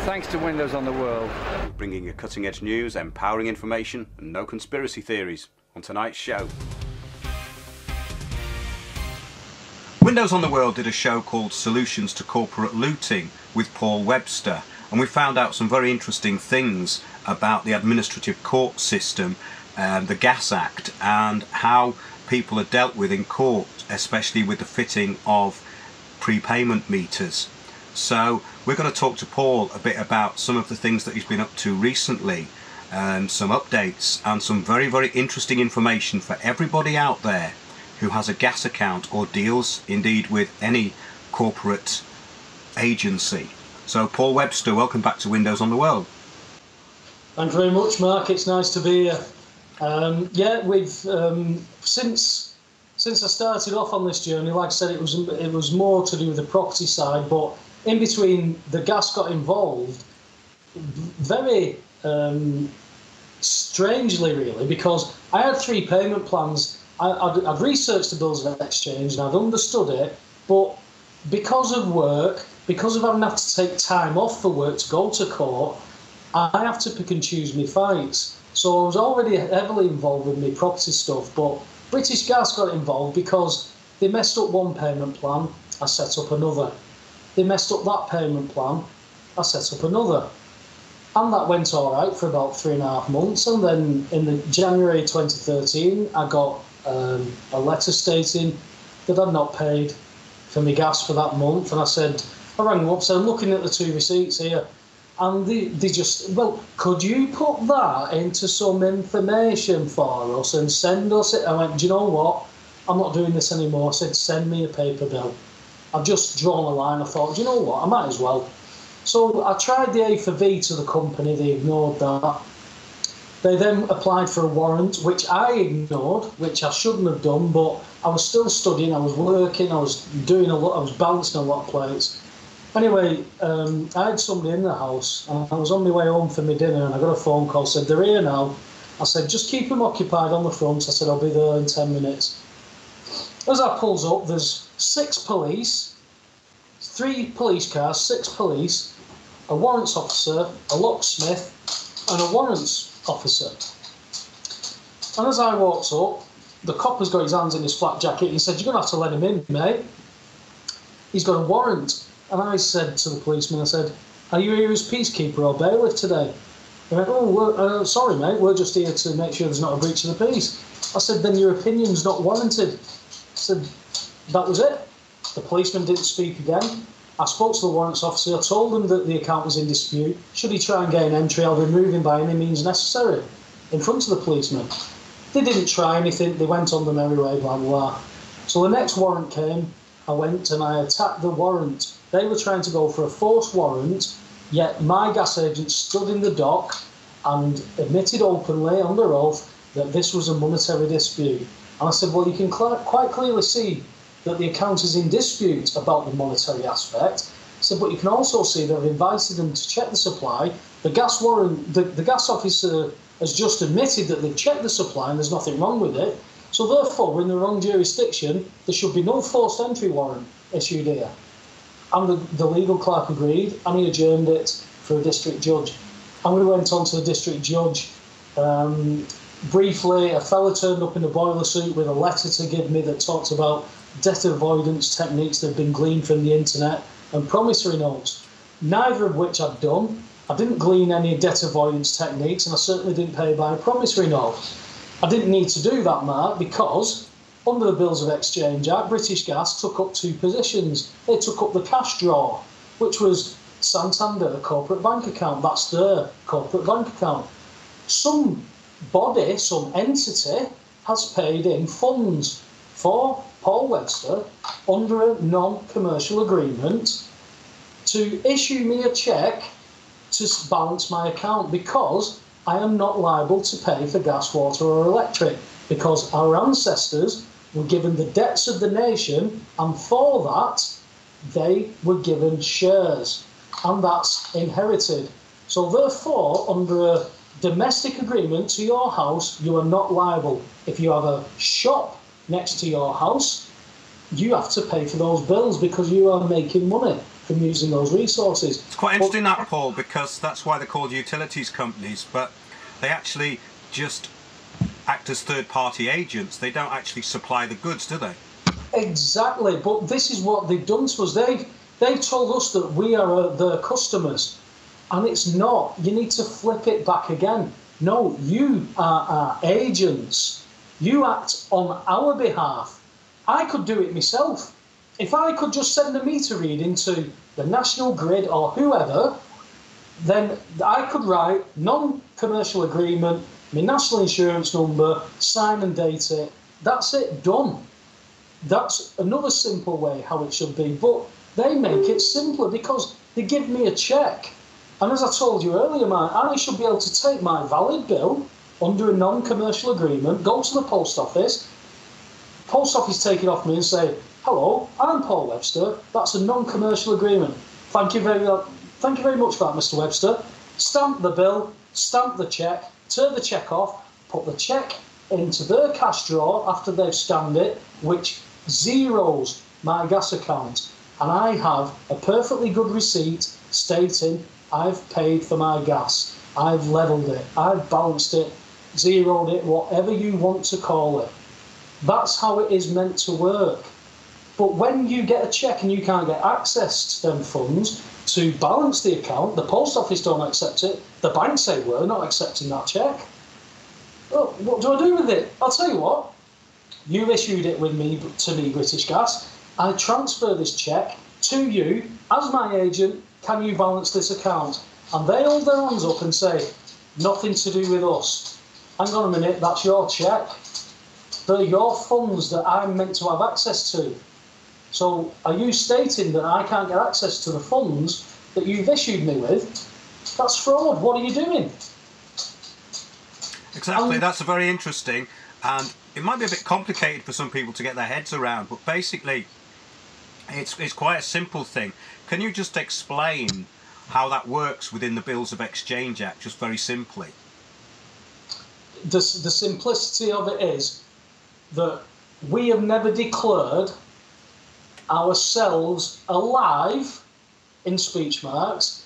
Thanks to Windows on the World. Bringing you cutting-edge news, empowering information, and no conspiracy theories on tonight's show. Windows on the World did a show called Solutions to Corporate Looting with Paul Webster, and we found out some very interesting things about the administrative court system, the Gas Act, and how people are dealt with in court, especially with the fitting of prepayment meters. So we're going to talk to Paul a bit about some of the things that he's been up to recently, some updates and some very, very interesting information for everybody out there who has a gas account or deals indeed with any corporate agency. So Paul Webster, welcome back to Windows on the World. Thank you very much, Mark. It's nice to be here. Yeah, we've since I started off on this journey, like I said, it was more to do with the property side, but in between the gas got involved very strangely, really, because I had 3 payment plans. I'd researched the bills of exchange and I'd understood it, but because of work, because of having to take time off for work to go to court, I have to pick and choose my fights. So I was already heavily involved with my property stuff, but British Gas got involved because they messed up one payment plan, I set up another. They messed up that payment plan, I set up another. And that went all right for about 3.5 months. And then in January 2013, I got a letter stating that I'd not paid for my gas for that month. And I rang them up, said, I'm looking at the 2 receipts here. And they just, well, could you put that into some information for us and send us it? I went, do you know what? I'm not doing this anymore. I said, send me a paper bill. I've just drawn a line. I thought, do you know what? I might as well. So I tried the A for V to the company. They ignored that. They then applied for a warrant, which I ignored, which I shouldn't have done, but I was still studying, I was working, I was doing a lot, I was balancing a lot of plates. Anyway, I had somebody in the house, and I was on my way home for my dinner, and I got a phone call, said, they're here now. I said, just keep them occupied on the front. I said, I'll be there in 10 minutes. As I pulls up, there's 6 police, 3 police cars, 6 police, a warrants officer, a locksmith, and a warrants officer. And as I walked up, the copper's got his hands in his flak jacket. He said, you're going to have to let him in, mate. He's got a warrant. And I said to the policeman, I said, are you here as peacekeeper or bailiff today? He went, oh, sorry, mate, we're just here to make sure there's not a breach of the peace. I said, then your opinion's not warranted. I said, that was it. The policeman didn't speak again. I spoke to the warrants officer. I told him that the account was in dispute. Should he try and gain entry, I'll remove him by any means necessary in front of the policeman. They didn't try anything. They went on the merry way, blah, blah. So the next warrant came. I went and I attacked the warrant. They were trying to go for a forced warrant, yet my gas agent stood in the dock and admitted openly under oath that this was a monetary dispute. And I said, well, you can quite clearly see that the account is in dispute about the monetary aspect. I said, but you can also see that I've invited them to check the supply. The gas officer has just admitted that they've checked the supply and there's nothing wrong with it. So therefore, we're in the wrong jurisdiction. There should be no forced entry warrant issued here. And the legal clerk agreed, and he adjourned it for a district judge. And we went on to the district judge. Briefly, a fella turned up in a boiler suit with a letter to give me that talked about debt avoidance techniques that had been gleaned from the internet and promissory notes, neither of which I'd done. I didn't glean any debt avoidance techniques, and I certainly didn't pay by a promissory note. I didn't need to do that, Mark, because under the Bills of Exchange Act, British Gas took up 2 positions. They took up the cash draw, which was Santander corporate bank account. That's their corporate bank account. Some body, some entity, has paid in funds for Paul Webster under a non-commercial agreement to issue me a cheque to balance my account, because I am not liable to pay for gas, water or electric, because our ancestors were given the debts of the nation, and for that they were given shares, and that's inherited. So therefore, under a domestic agreement to your house, you are not liable. If you have a shop next to your house you have to pay for those bills because you are making money from using those resources. It's quite interesting that, Paul, because that's why they're called utilities companies, but they actually just act as third-party agents. They don't actually supply the goods, do they? Exactly, but this is what they've done to us. They told us that we are their customers, and it's not. You need to flip it back again. No, you are our agents. You act on our behalf. I could do it myself. If I could just send a meter reading to the National Grid or whoever, then I could write non-commercial agreement, my national insurance number, sign and date it. That's it, done. That's another simple way how it should be. But they make it simpler because they give me a cheque. And as I told you earlier, I should be able to take my valid bill under a non-commercial agreement, go to the post office take it off me and say, hello, I'm Paul Webster. That's a non-commercial agreement. Thank you very much for that, Mr. Webster. Stamp the bill, stamp the cheque, turn the cheque off, put the cheque into their cash drawer after they've scanned it, which zeros my gas account. And I have a perfectly good receipt stating I've paid for my gas. I've levelled it, I've balanced it, zeroed it, whatever you want to call it. That's how it is meant to work. But when you get a cheque and you can't get access to them funds to balance the account, the post office don't accept it, the bank say we're not accepting that cheque. Well, what do I do with it? I'll tell you what, you issued it to me, British Gas. I transfer this cheque to you as my agent. Can you balance this account? And they hold their hands up and say, nothing to do with us. Hang on a minute, that's your cheque. They're your funds that I'm meant to have access to. So are you stating that I can't get access to the funds that you've issued me with? That's fraud. What are you doing? Exactly, that's very interesting. And it might be a bit complicated for some people to get their heads around, but basically it's quite a simple thing. Can you just explain how that works within the Bills of Exchange Act, just very simply? The simplicity of it is that we have never declared ourselves alive, in speech marks,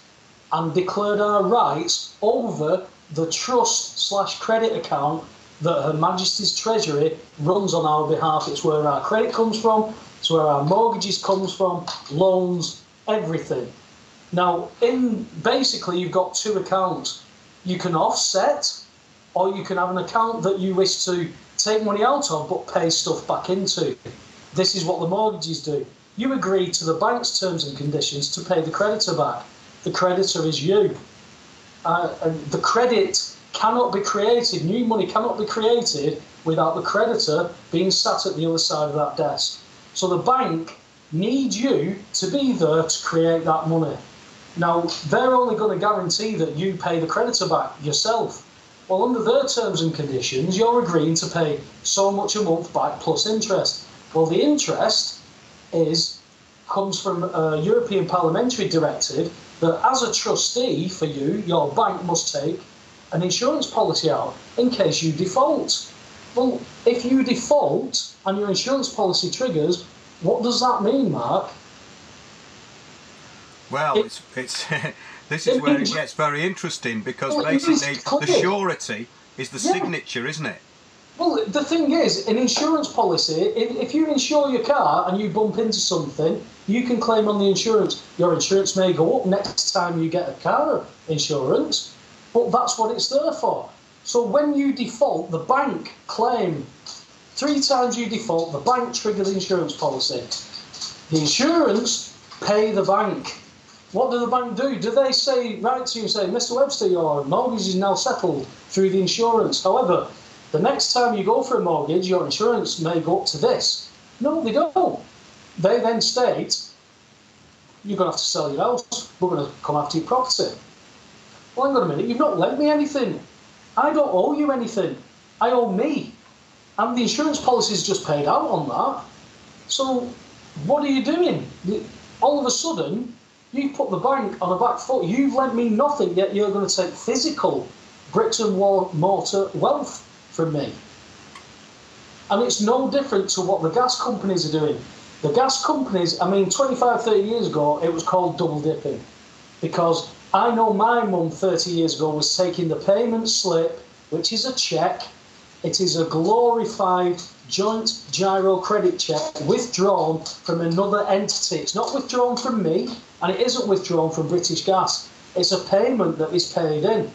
and declared our rights over the trust/credit account that Her Majesty's Treasury runs on our behalf. It's where our credit comes from, it's where our mortgages comes from, loans, everything. Now, basically you've got two accounts. You can offset, or you can have an account that you wish to take money out of but pay stuff back into. This is what the mortgages do. You agree to the bank's terms and conditions to pay the creditor back. The creditor is you. And the credit cannot be created, new money cannot be created without the creditor being sat at the other side of that desk. So the bank needs you to be there to create that money. Now, they're only going to guarantee that you pay the creditor back yourself. Well, under their terms and conditions, you're agreeing to pay so much a month back plus interest. Well, the interest comes from a European Parliamentary directive that as a trustee for you, your bank must take an insurance policy out in case you default. Well, if you default and your insurance policy triggers, what does that mean, Mark? Well, this is where it gets very interesting, because basically the surety is the signature, isn't it? Well, the thing is, an insurance policy, if you insure your car and you bump into something, you can claim on the insurance. Your insurance may go up next time you get a car insurance, but that's what it's there for. So when you default, the bank claim. 3 times you default, the bank triggers the insurance policy. The insurance pay the bank. What do the bank do? Do they write to you and say, Mr. Webster, your mortgage is now settled through the insurance. However, the next time you go for a mortgage, your insurance may go up to this. No, they don't. They then state, you're going to have to sell your house. We're going to come after your property. Well, hang on a minute. You've not lent me anything. I don't owe you anything. I owe me. And the insurance policy is just paid out on that. So what are you doing? All of a sudden, you put the bank on a back foot. You've lent me nothing, yet you're going to take physical bricks and mortar wealth from me. And it's no different to what the gas companies are doing. The gas companies, I mean, 25, 30 years ago, it was called double dipping. Because I know my mum 30 years ago was taking the payment slip, which is a cheque. It is a glorified joint giro credit cheque withdrawn from another entity. It's not withdrawn from me, and it isn't withdrawn from British Gas. It's a payment that is paid in.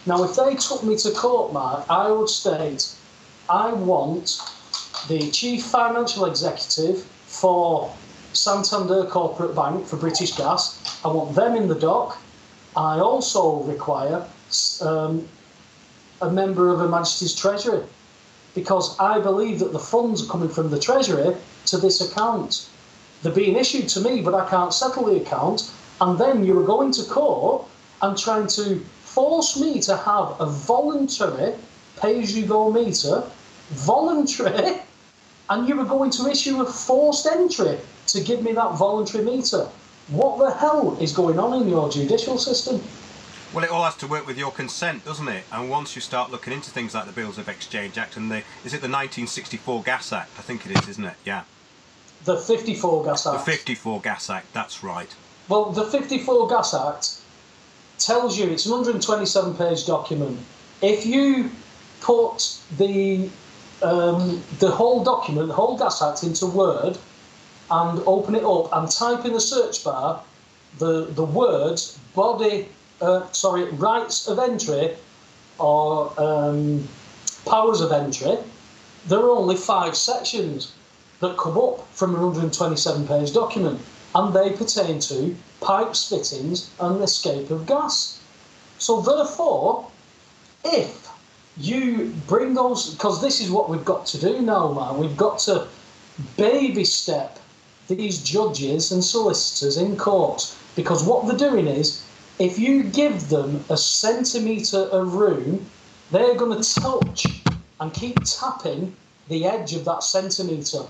Now, if they took me to court, Mark, I would state, I want the Chief Financial Executive for Santander Corporate Bank for British Gas. I want them in the dock. I also require a member of Her Majesty's Treasury, because I believe that the funds are coming from the Treasury to this account. They're being issued to me, but I can't settle the account. And then you are going to court and trying to force me to have a voluntary pay-as-you-go meter, voluntary, and you were going to issue a forced entry to give me that voluntary meter. What the hell is going on in your judicial system? Well, it all has to work with your consent, doesn't it? And once you start looking into things like the Bills of Exchange Act and is it the 1964 Gas Act? I think it is, isn't it? Yeah. The 54 Gas Act. The 54 Gas Act, that's right. Well, the 54 Gas Act tells you, it's a 127-page document. If you put the whole document, the whole Gas Act into Word and open it up and type in the search bar the words rights of entry or powers of entry, there are only 5 sections that come up from a 127-page document, and they pertain to pipes, fittings and escape of gas. So therefore, if you bring those, because this is what we've got to do now, man, we've got to baby step these judges and solicitors in court, because what they're doing is, if you give them a centimetre of room, they're going to touch and keep tapping the edge of that centimetre.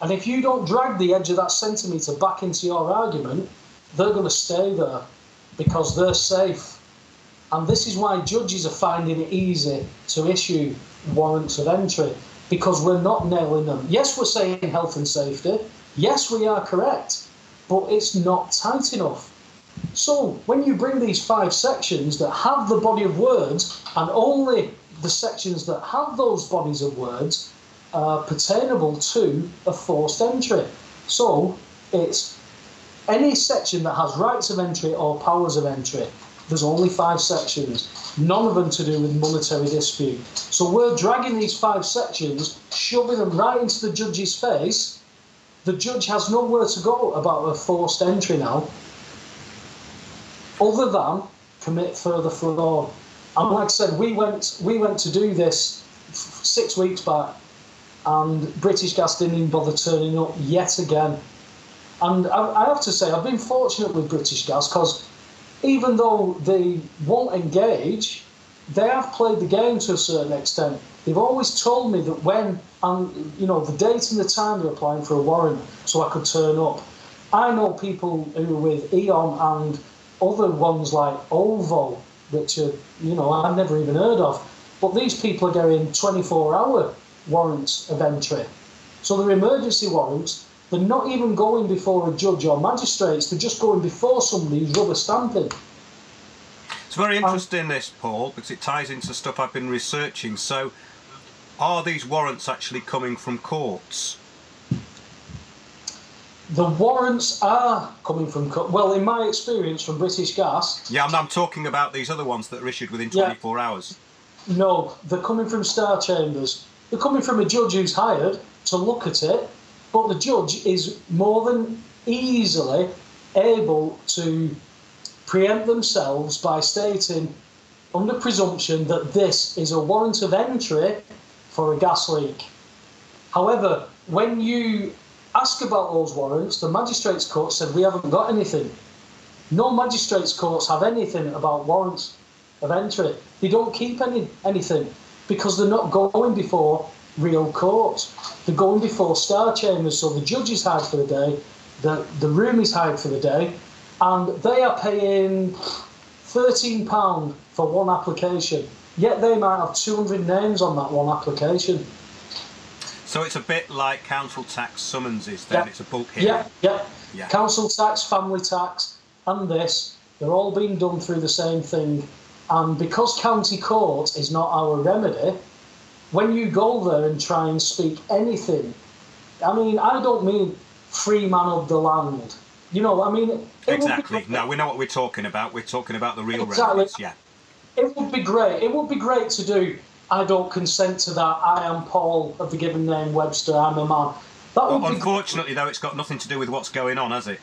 And if you don't drag the edge of that centimetre back into your argument, they're going to stay there because they're safe. And this is why judges are finding it easy to issue warrants of entry, because we're not nailing them. Yes, we're saying health and safety. Yes, we are correct, but it's not tight enough. So when you bring these 5 sections that have the body of words, and only the sections that have those bodies of words are pertainable to a forced entry. So it's any section that has rights of entry or powers of entry. There's only 5 sections, none of them to do with monetary dispute. So we're dragging these 5 sections, shoving them right into the judge's face. The judge has nowhere to go about a forced entry now, other than commit further fraud. And like I said, we went to do this 6 weeks back, and British Gas didn't even bother turning up yet again. And I have to say, I've been fortunate with British Gas, because even though they won't engage, they have played the game to a certain extent. They've always told me that when, and the date and the time they're applying for a warrant, so I could turn up. I know people who are with E.ON and other ones like OVO, which are, I've never even heard of. But these people are getting 24-hour warrants of entry. So they're emergency warrants. They're not even going before a judge or magistrates. They're just going before somebody who's rubber stamping. It's very interesting, this, Paul, because it ties into stuff I've been researching. So are these warrants actually coming from courts? The warrants are coming from court. Well, in my experience from British Gas... Yeah, I'm talking about these other ones that are issued within 24 hours. No, they're coming from Star Chambers. They're coming from a judge who's hired to look at it, but the judge is more than easily able to preempt themselves by stating, under presumption, that this is a warrant of entry for a gas leak. However, when you ask about those warrants, the magistrates' court said we haven't got anything. No magistrates' courts have anything about warrants of entry. They don't keep anything because they're not going before real courts. They're going before Star Chambers, so the judge is hired for the day, the room is hired for the day, and they are paying £13 for one application, yet they might have 200 names on that one application. So it's a bit like council tax summonses then, it's a bulk hearing. Yeah. Council tax, family tax, and this, they're all being done through the same thing. And because county court is not our remedy, when you go there and try and speak anything, I mean, I don't mean free man of the land. You know, I mean... Exactly. No, we know what we're talking about. We're talking about the real remedies, yeah. It would be great. It would be great to do, I don't consent to that, I am Paul of the given name Webster, I'm a man. That would unfortunately, though, it's got nothing to do with what's going on, has it?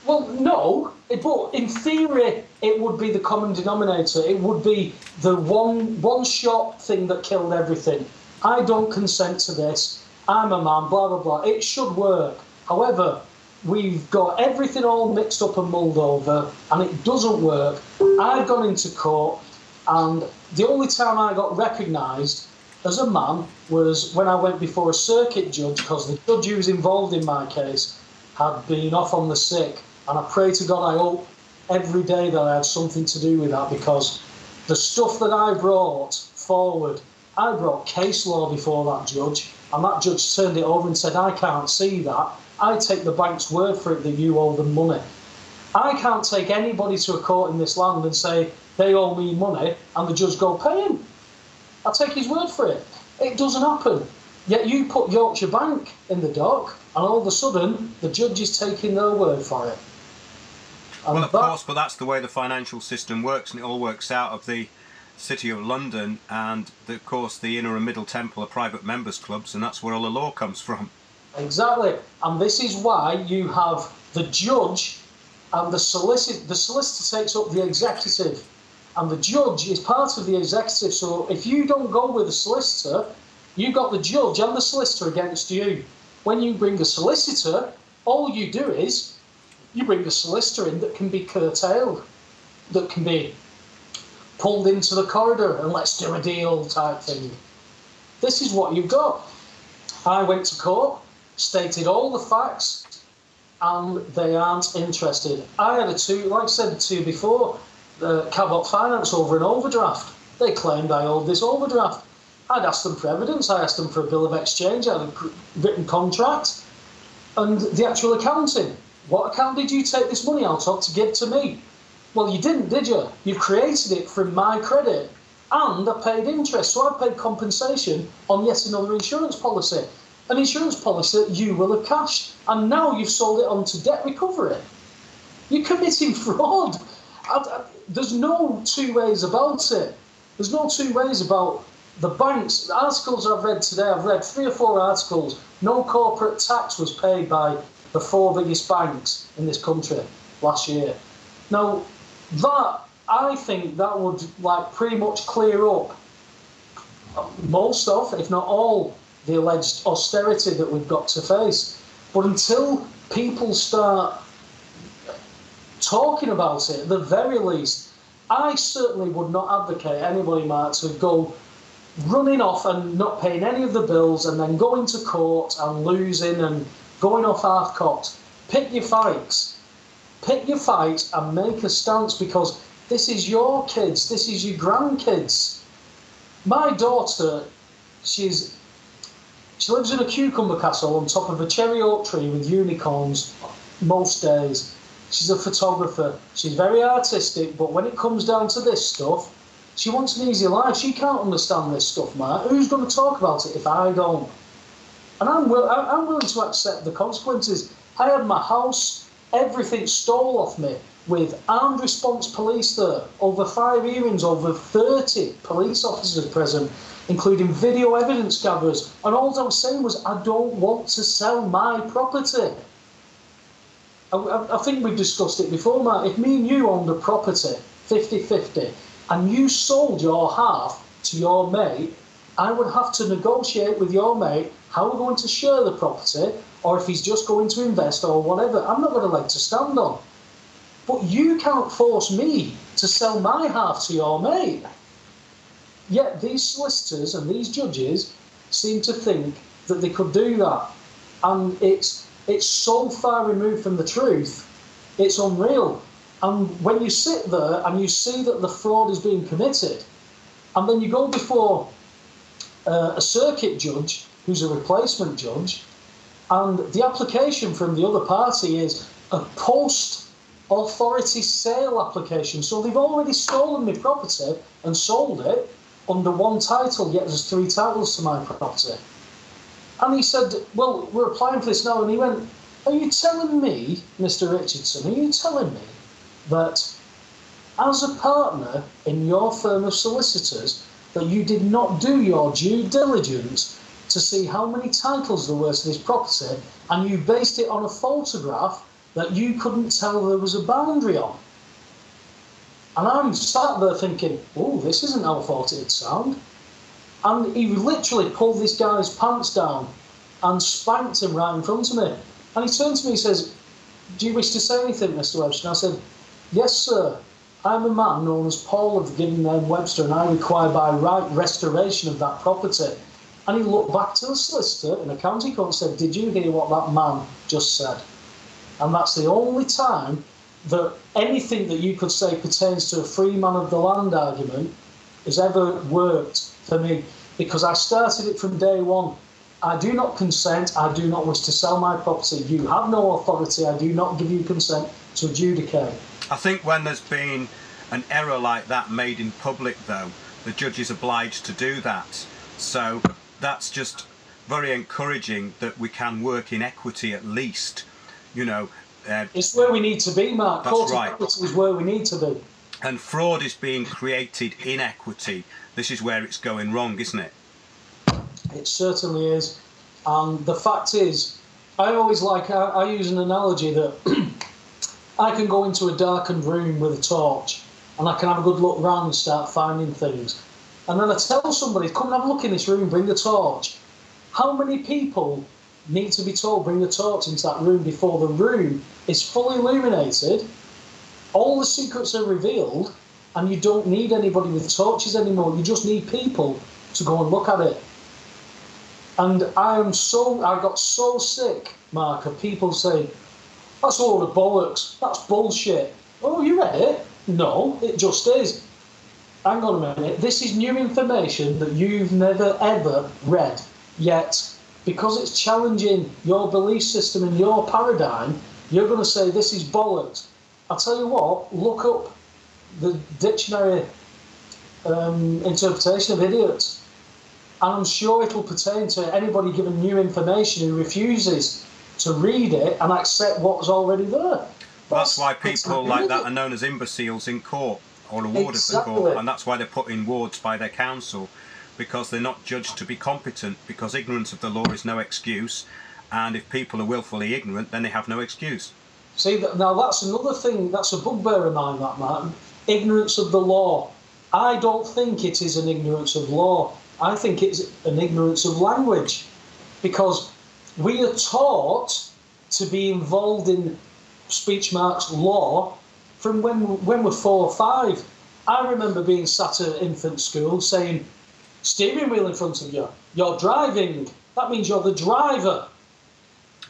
Well, no, but in theory, it would be the common denominator. It would be the one-shot thing that killed everything. I don't consent to this. I'm a man, blah, blah, blah. It should work. However, we've got everything all mixed up and mulled over, and it doesn't work. I've gone into court, and the only time I got recognised as a man was when I went before a circuit judge, because the judge who was involved in my case had been off on the sick. And I pray to God, I hope every day that I had something to do with that, because the stuff that I brought forward, I brought case law before that judge, and that judge turned it over and said, I can't see that. I take the bank's word for it that you owe them money. I can't take anybody to a court in this land and say they owe me money and the judge go, pay him. I take his word for it. It doesn't happen. Yet you put Yorkshire Bank in the dock, and all of a sudden the judge is taking their word for it. And well, of course, but that's the way the financial system works, and it all works out of the City of London, and of course the Inner and Middle Temple are private members clubs, and that's where all the law comes from. Exactly, and this is why you have the judge and the solicitor. The solicitor takes up the executive, and the judge is part of the executive. So if you don't go with the solicitor, you've got the judge and the solicitor against you. When you bring a solicitor, all you do is you bring a solicitor in that can be curtailed, that can be pulled into the corridor and let's do a deal type thing. This is what you've got. I went to court, stated all the facts, and they aren't interested. I had like I said to you before, Cabot Finance over an overdraft. They claimed I owed this overdraft. I'd asked them for evidence, I asked them for a bill of exchange, I had a written contract, and the actual accounting. What account did you take this money out of to give to me? Well, you didn't, did you? You've created it from my credit, and I paid interest, so I paid compensation on yet another insurance policy. An insurance policy that you will have cashed, and now you've sold it on to debt recovery. You're committing fraud. There's no two ways about it. There's no two ways about the banks. The articles I've read today, I've read 3 or 4 articles. No corporate tax was paid by the 4 biggest banks in this country last year. Now, I think that would pretty much clear up most of, if not all, the alleged austerity that we've got to face. But until people start talking about it, at the very least, I certainly would not advocate anybody, Mark, to go running off and not paying any of the bills and then going to court and losing and going off half-cocked. Pick your fights. Pick your fights and make a stance, because this is your kids, this is your grandkids. My daughter, she lives in a cucumber castle on top of a cherry oak tree with unicorns most days. She's a photographer. She's very artistic, but when it comes down to this stuff, she wants an easy life. She can't understand this stuff, Mark. Who's going to talk about it if I don't? And I'm willing to accept the consequences. I had my house, everything stole off me, with armed response police there, over 5 hearings, over 30 police officers present, including video evidence gatherers. And all I was saying was, I don't want to sell my property. I think we've discussed it before, Matt. If me and you owned a property, 50-50, and you sold your half to your mate, I would have to negotiate with your mate how we're going to share the property, or if he's just going to invest or whatever. I'm not got a leg to stand on. But you can't force me to sell my half to your mate. Yet these solicitors and these judges seem to think that they could do that. And it's so far removed from the truth, it's unreal. And when you sit there and you see that the fraud is being committed, and then you go before a circuit judge who's a replacement judge, and the application from the other party is a post-authority sale application. So they've already stolen my property and sold it under one title, yet there's 3 titles to my property. And he said, well, we're applying for this now. And he went, are you telling me, Mr. Richardson, are you telling me that as a partner in your firm of solicitors, that you did not do your due diligence to see how many titles there were to this property, and you based it on a photograph that you couldn't tell there was a boundary on? And I'm sat there thinking, oh, this isn't how I thought it'd sound. And he literally pulled this guy's pants down and spanked him right in front of me. And he turned to me and says, do you wish to say anything, Mr. Webster? And I said, yes, sir. I'm a man known as Paul of the given name Webster, and I require by right restoration of that property. And he looked back to the solicitor in a county court and said, did you hear what that man just said? And that's the only time that anything that you could say pertains to a free man of the land argument has ever worked for me, because I started it from day one. I do not consent. I do not wish to sell my property. You have no authority. I do not give you consent to adjudicate. I think when there's been an error like that made in public, though, the judge is obliged to do that. So that's just very encouraging that we can work in equity at least, you know. It's where we need to be, Mark. That's right. Equity is where we need to be. And fraud is being created in equity. This is where it's going wrong, isn't it? It certainly is. And the fact is, I use an analogy that I can go into a darkened room with a torch and I can have a good look around and start finding things. And then I tell somebody, come and have a look in this room, bring the torch. How many people need to be told, bring the torch into that room before the room is fully illuminated, all the secrets are revealed, and you don't need anybody with torches anymore. You just need people to go and look at it. And I got so sick, Mark, of people saying, that's a load of bollocks, that's bullshit. Oh, you read it? No, it just is. Hang on a minute, this is new information that you've never ever read, yet because it's challenging your belief system and your paradigm, you're going to say this is bollocks. I'll tell you what, look up the dictionary interpretation of idiots, and I'm sure it'll pertain to anybody given new information who refuses to read it and accept what's already there. That's why people like that are known as imbeciles in court, or awarded in court, and that's why they're put in wards by their counsel, because they're not judged to be competent, because ignorance of the law is no excuse, and if people are willfully ignorant, then they have no excuse. See, now that's another thing, that's a bugbear of mine, that, Martin. Ignorance of the law. I don't think it is an ignorance of law. I think it's an ignorance of language, because we are taught to be involved in speech marks law from when we're 4 or 5. I remember being sat at infant school saying, steering wheel in front of you, you're driving. That means you're the driver.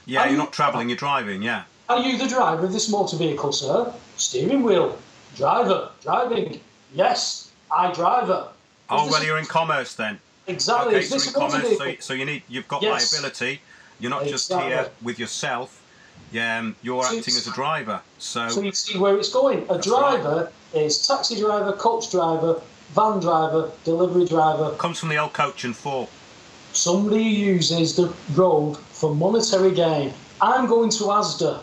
Yeah, you're not travelling, you're driving, yeah. Are you the driver of this motor vehicle, sir? Steering wheel, driver, driving. Yes, I driver. Oh, well, you're in commerce then. Exactly. Okay, so in commerce, so you've got liability. You're not just here with yourself. Yeah, you're acting as a driver. So you see where it's going. A driver is taxi driver, coach driver, van driver, delivery driver. Comes from the old coach and four. Somebody uses the road for monetary gain. I'm going to Asda.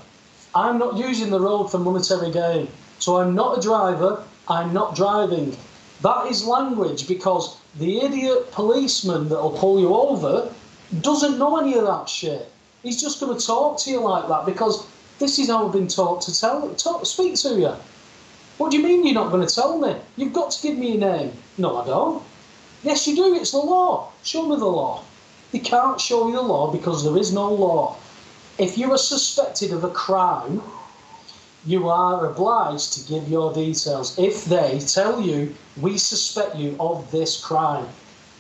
I'm not using the road for monetary gain. So I'm not a driver, I'm not driving. That is language, because the idiot policeman that'll pull you over doesn't know any of that shit. He's just going to talk to you like that because this is how I've been taught to speak to you. What do you mean you're not going to tell me? You've got to give me your name. No, I don't. Yes, you do. It's the law. Show me the law. They can't show you the law because there is no law. If you are suspected of a crime, you are obliged to give your details. If they tell you, we suspect you of this crime.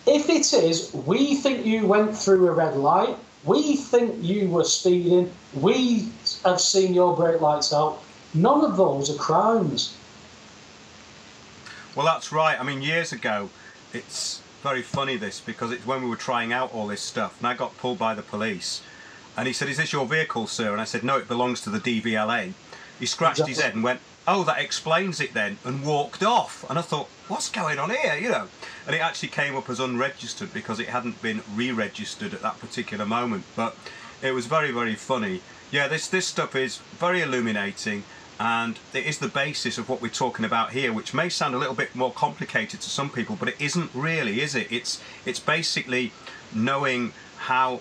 If it is, we think you went through a red light, we think you were speeding, we have seen your brake lights out, none of those are crimes. Well, that's right. I mean, years ago, very funny, this, because it's when we were trying out all this stuff, and I got pulled by the police, and he said, "Is this your vehicle, sir?" And I said, "No, it belongs to the DVLA." He scratched his head and went, "Oh, that explains it then," and walked off. And I thought, what's going on here, you know? And it actually came up as unregistered because it hadn't been re-registered at that particular moment. But it was very, very funny. Yeah, this stuff is very illuminating, and it is the basis of what we're talking about here, which may sound a little bit more complicated to some people, but it isn't really, is it? It's basically knowing how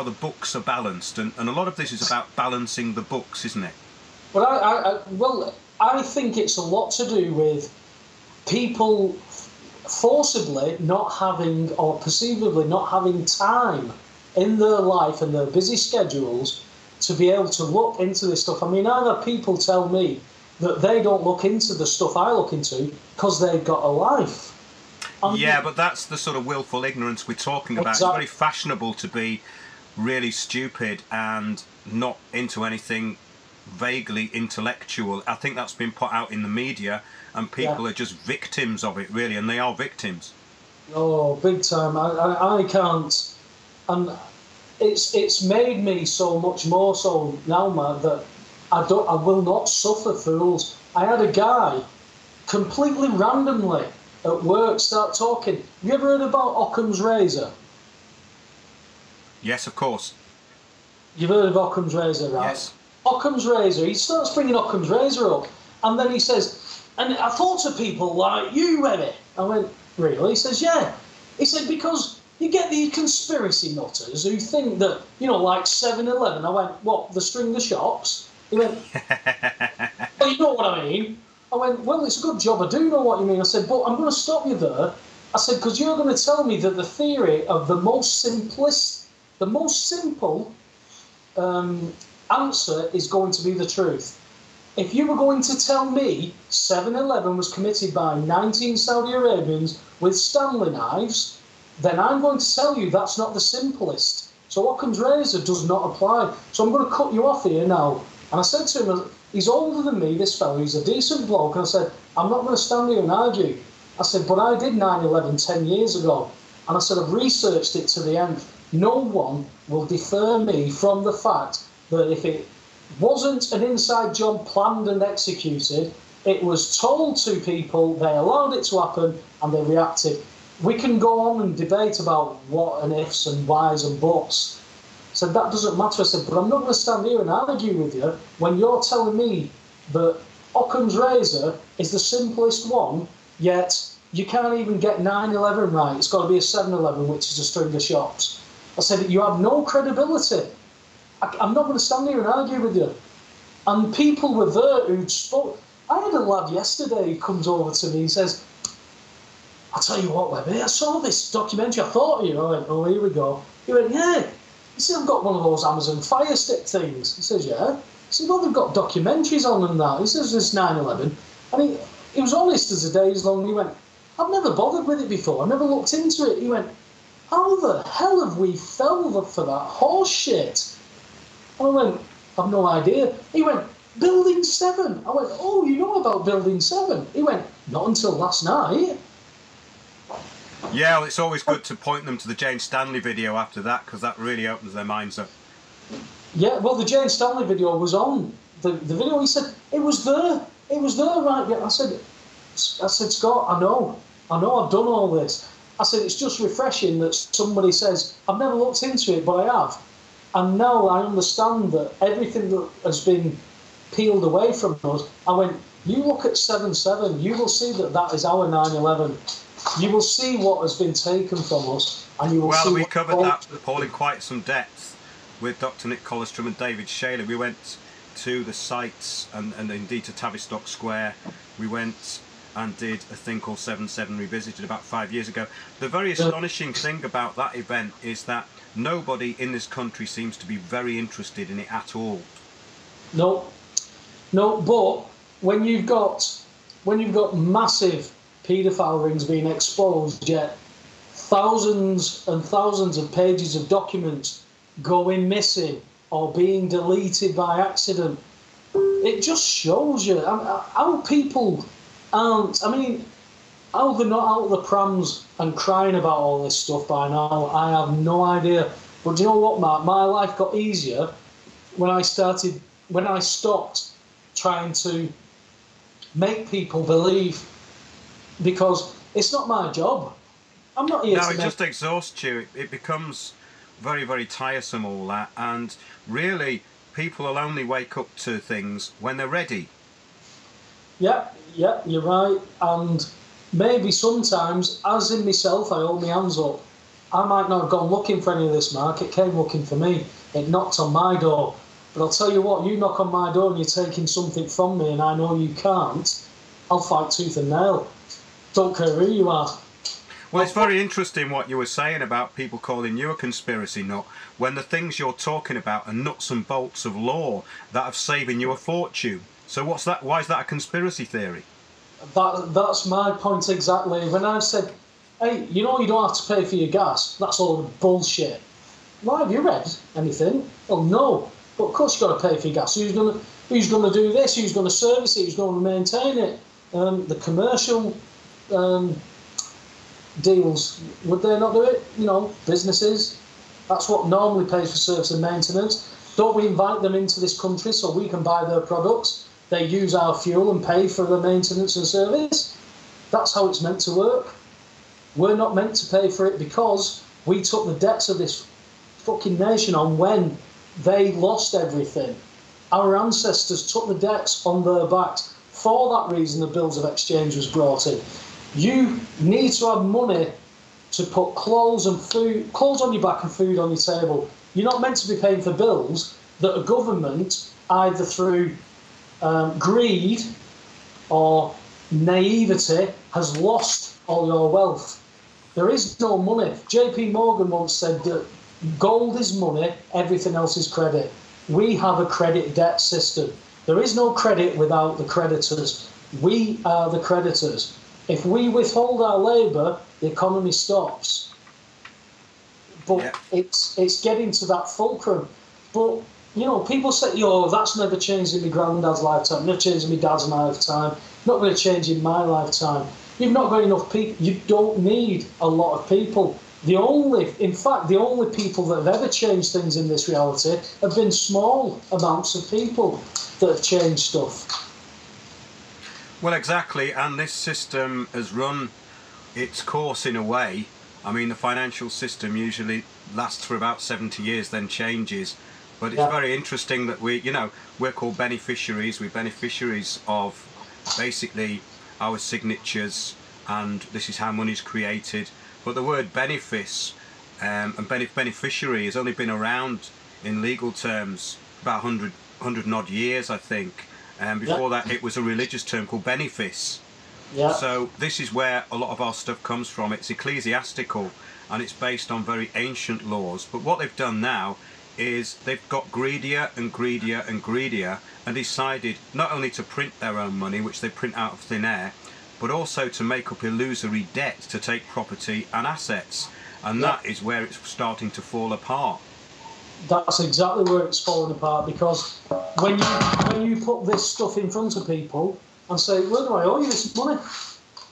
the books are balanced, and a lot of this is about balancing the books, isn't it? Well, I think it's a lot to do with people forcibly not having, or perceivably not having, time in their life and their busy schedules to be able to look into this stuff. I mean, I've had people tell me that they don't look into the stuff I look into because they've got a life. Yeah, but that's the sort of willful ignorance we're talking about. Exactly. It's very fashionable to be really stupid and not into anything vaguely intellectual. I think that's been put out in the media, and people are just victims of it, really, and they are victims. Oh, big time. I can't, and it's made me so much more so now, man, that I will not suffer fools. I had a guy completely randomly at work start talking. Have you ever heard about Occam's razor? Yes, of course. You've heard of Occam's razor, right? Yes. Occam's razor. He starts bringing Occam's razor up, and then he says, "And I thought of people like you, Eddie." I went, "Really?" He says, "Yeah." He said, "Because you get these conspiracy nutters who think that, like 7-Eleven." I went, "What, the string of shops?" He went, "Well, you know what I mean." I went, "Well, it's a good job I do know what you mean." I said, "But I'm going to stop you there." I said, "Because you're going to tell me that the theory of the most simple answer is going to be the truth. If you were going to tell me 7-Eleven was committed by 19 Saudi Arabians with Stanley knives, then I'm going to tell you that's not the simplest. So Occam's razor does not apply. So I'm going to cut you off here now." And I said to him, he's older than me, this fellow, he's a decent bloke, and I said, "I'm not going to stand here and argue." I said, "But I did 9/11 10 years ago. And I said, I've researched it to the end. No one will defer me from the fact that if it wasn't an inside job planned and executed, it was told to people, they allowed it to happen, and they reacted. We can go on and debate about what and ifs and whys and buts." I said, "That doesn't matter." I said, "But I'm not going to stand here and argue with you when you're telling me that Occam's razor is the simplest one, yet you can't even get 9/11 right. It's got to be a 7-Eleven, which is a string of shops." I said, "You have no credibility. I'm not going to stand here and argue with you." And people were there who'd spoke. I had a lad yesterday who comes over to me and says, "I'll tell you what, Webby, I saw this documentary, I thought of you." I went, "Oh, here we go." He went, "Yeah." He said, "I've got one of those Amazon Fire Stick things." He says, "Yeah." He said, "Well, they've got documentaries on and that." He says, "There's 9/11. And he was honest as the days long. He went, "I've never bothered with it before. I never looked into it." He went, "How the hell have we fell for that horse shit?" And I went, "I've no idea." He went, "Building 7. I went, "Oh, you know about Building 7? He went, "Not until last night." Yeah, well, it's always good to point them to the Jane Stanley video after that, because that really opens their minds up. Yeah, well, the Jane Stanley video was on. The video, he said, it was there, right? Yeah. I said, "Scott, I know, I've done all this." I said, "It's just refreshing that somebody says, I've never looked into it, but I have. And now I understand that everything that has been peeled away from us." I went, "You look at 7/7, you will see that is our 9/11. You will see what has been taken from us, and you will see." Well, we covered that, Paul, in quite some depth with Dr. Nick Colostrum and David Shaler. We went to the sites and indeed to Tavistock Square. We went and did a thing called 7/7 Revisited about 5 years ago. The very astonishing thing about that event is that nobody in this country seems to be very interested in it at all. No, but when you've got massive paedophile rings being exposed, yet thousands and thousands of pages of documents going missing or being deleted by accident, it just shows you how people aren't. I mean, how they're not out of the prams and crying about all this stuff by now, I have no idea. But do you know what, Mark? My life got easier when I stopped trying to make people believe, because it's not my job. I'm not here No, to it just exhausts you. It becomes very, very tiresome, all that. And really, people will only wake up to things when they're ready. Yeah, you're right. And maybe sometimes, as in myself, I hold my hands up. I might not have gone looking for any of this, Mark. It came looking for me. It knocked on my door. But I'll tell you what, you knock on my door and you're taking something from me and I know you can't, I'll fight tooth and nail. Don't care who you are. Well, it's very interesting what you were saying about people calling you a conspiracy nut, when the things you're talking about are nuts and bolts of law that are saving you a fortune. So what's that? Why is that a conspiracy theory? That's my point exactly. When I said, hey, you know you don't have to pay for your gas, that's all bullshit. Why, have you read anything? Well, no. But of course you've got to pay for your gas. Who's going to do this? Who's going to service it? Who's going to maintain it? The commercial deals, would they not do it? You know, businesses. That's what normally pays for service and maintenance. Don't we invite them into this country so we can buy their products? They use our fuel and pay for the maintenance and service. That's how it's meant to work. We're not meant to pay for it because we took the debts of this fucking nation on when they lost everything. Our ancestors took the debts on their backs. For that reason, the Bills of Exchange was brought in. You need to have money to put clothes on your back and food on your table. You're not meant to be paying for bills that a government, either through greed or naivety, has lost all your wealth. There is no money. JP Morgan once said that gold is money, everything else is credit. We have a credit debt system. There is no credit without the creditors. We are the creditors. If we withhold our labour, the economy stops. But it's getting to that fulcrum. But, you know, people say, that's never changed in my granddad's lifetime, never changed in my dad's lifetime, not going to change in my lifetime. You've not got enough people. You don't need a lot of people. The only people that have ever changed things in this reality have been small amounts of people that have changed stuff. Well, exactly, and this system has run its course in a way. I mean, the financial system usually lasts for about 70 years, then changes. But it's very interesting that we're called beneficiaries. We're beneficiaries of basically our signatures, and this is how money's created. But the word benefice and beneficiary has only been around in legal terms about 100 and odd years, I think. And before that, it was a religious term called benefice. Yeah. So this is where a lot of our stuff comes from. It's ecclesiastical, and it's based on very ancient laws. But what they've done now is they've got greedier and greedier and greedier, and decided not only to print their own money, which they print out of thin air, but also to make up illusory debt to take property and assets. And that is where it's starting to fall apart. That's exactly where it's falling apart, because when you put this stuff in front of people and say, where do I owe you this money?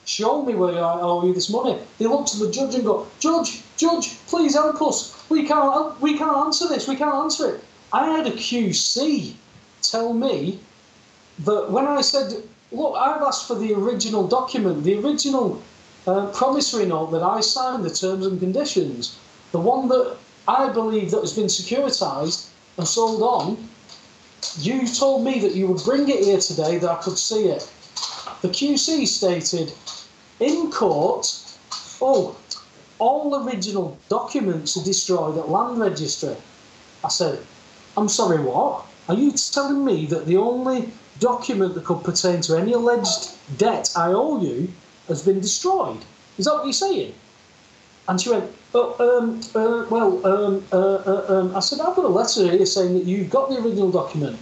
Show me where I owe you this money. They look to the judge and go, Judge, please help us. We can't answer this. We can't answer it. I had a QC tell me that when I said, look, I've asked for the original document, the original promissory note that I signed, the terms and conditions, the one that I believe that has been securitised and sold on, you told me that you would bring it here today, that I could see it. The QC stated in court, all original documents are destroyed at Land Registry. I said, I'm sorry, what? Are you telling me that the only document that could pertain to any alleged debt I owe you has been destroyed? Is that what you're saying? And she went, I said, I've got a letter here saying that you've got the original document.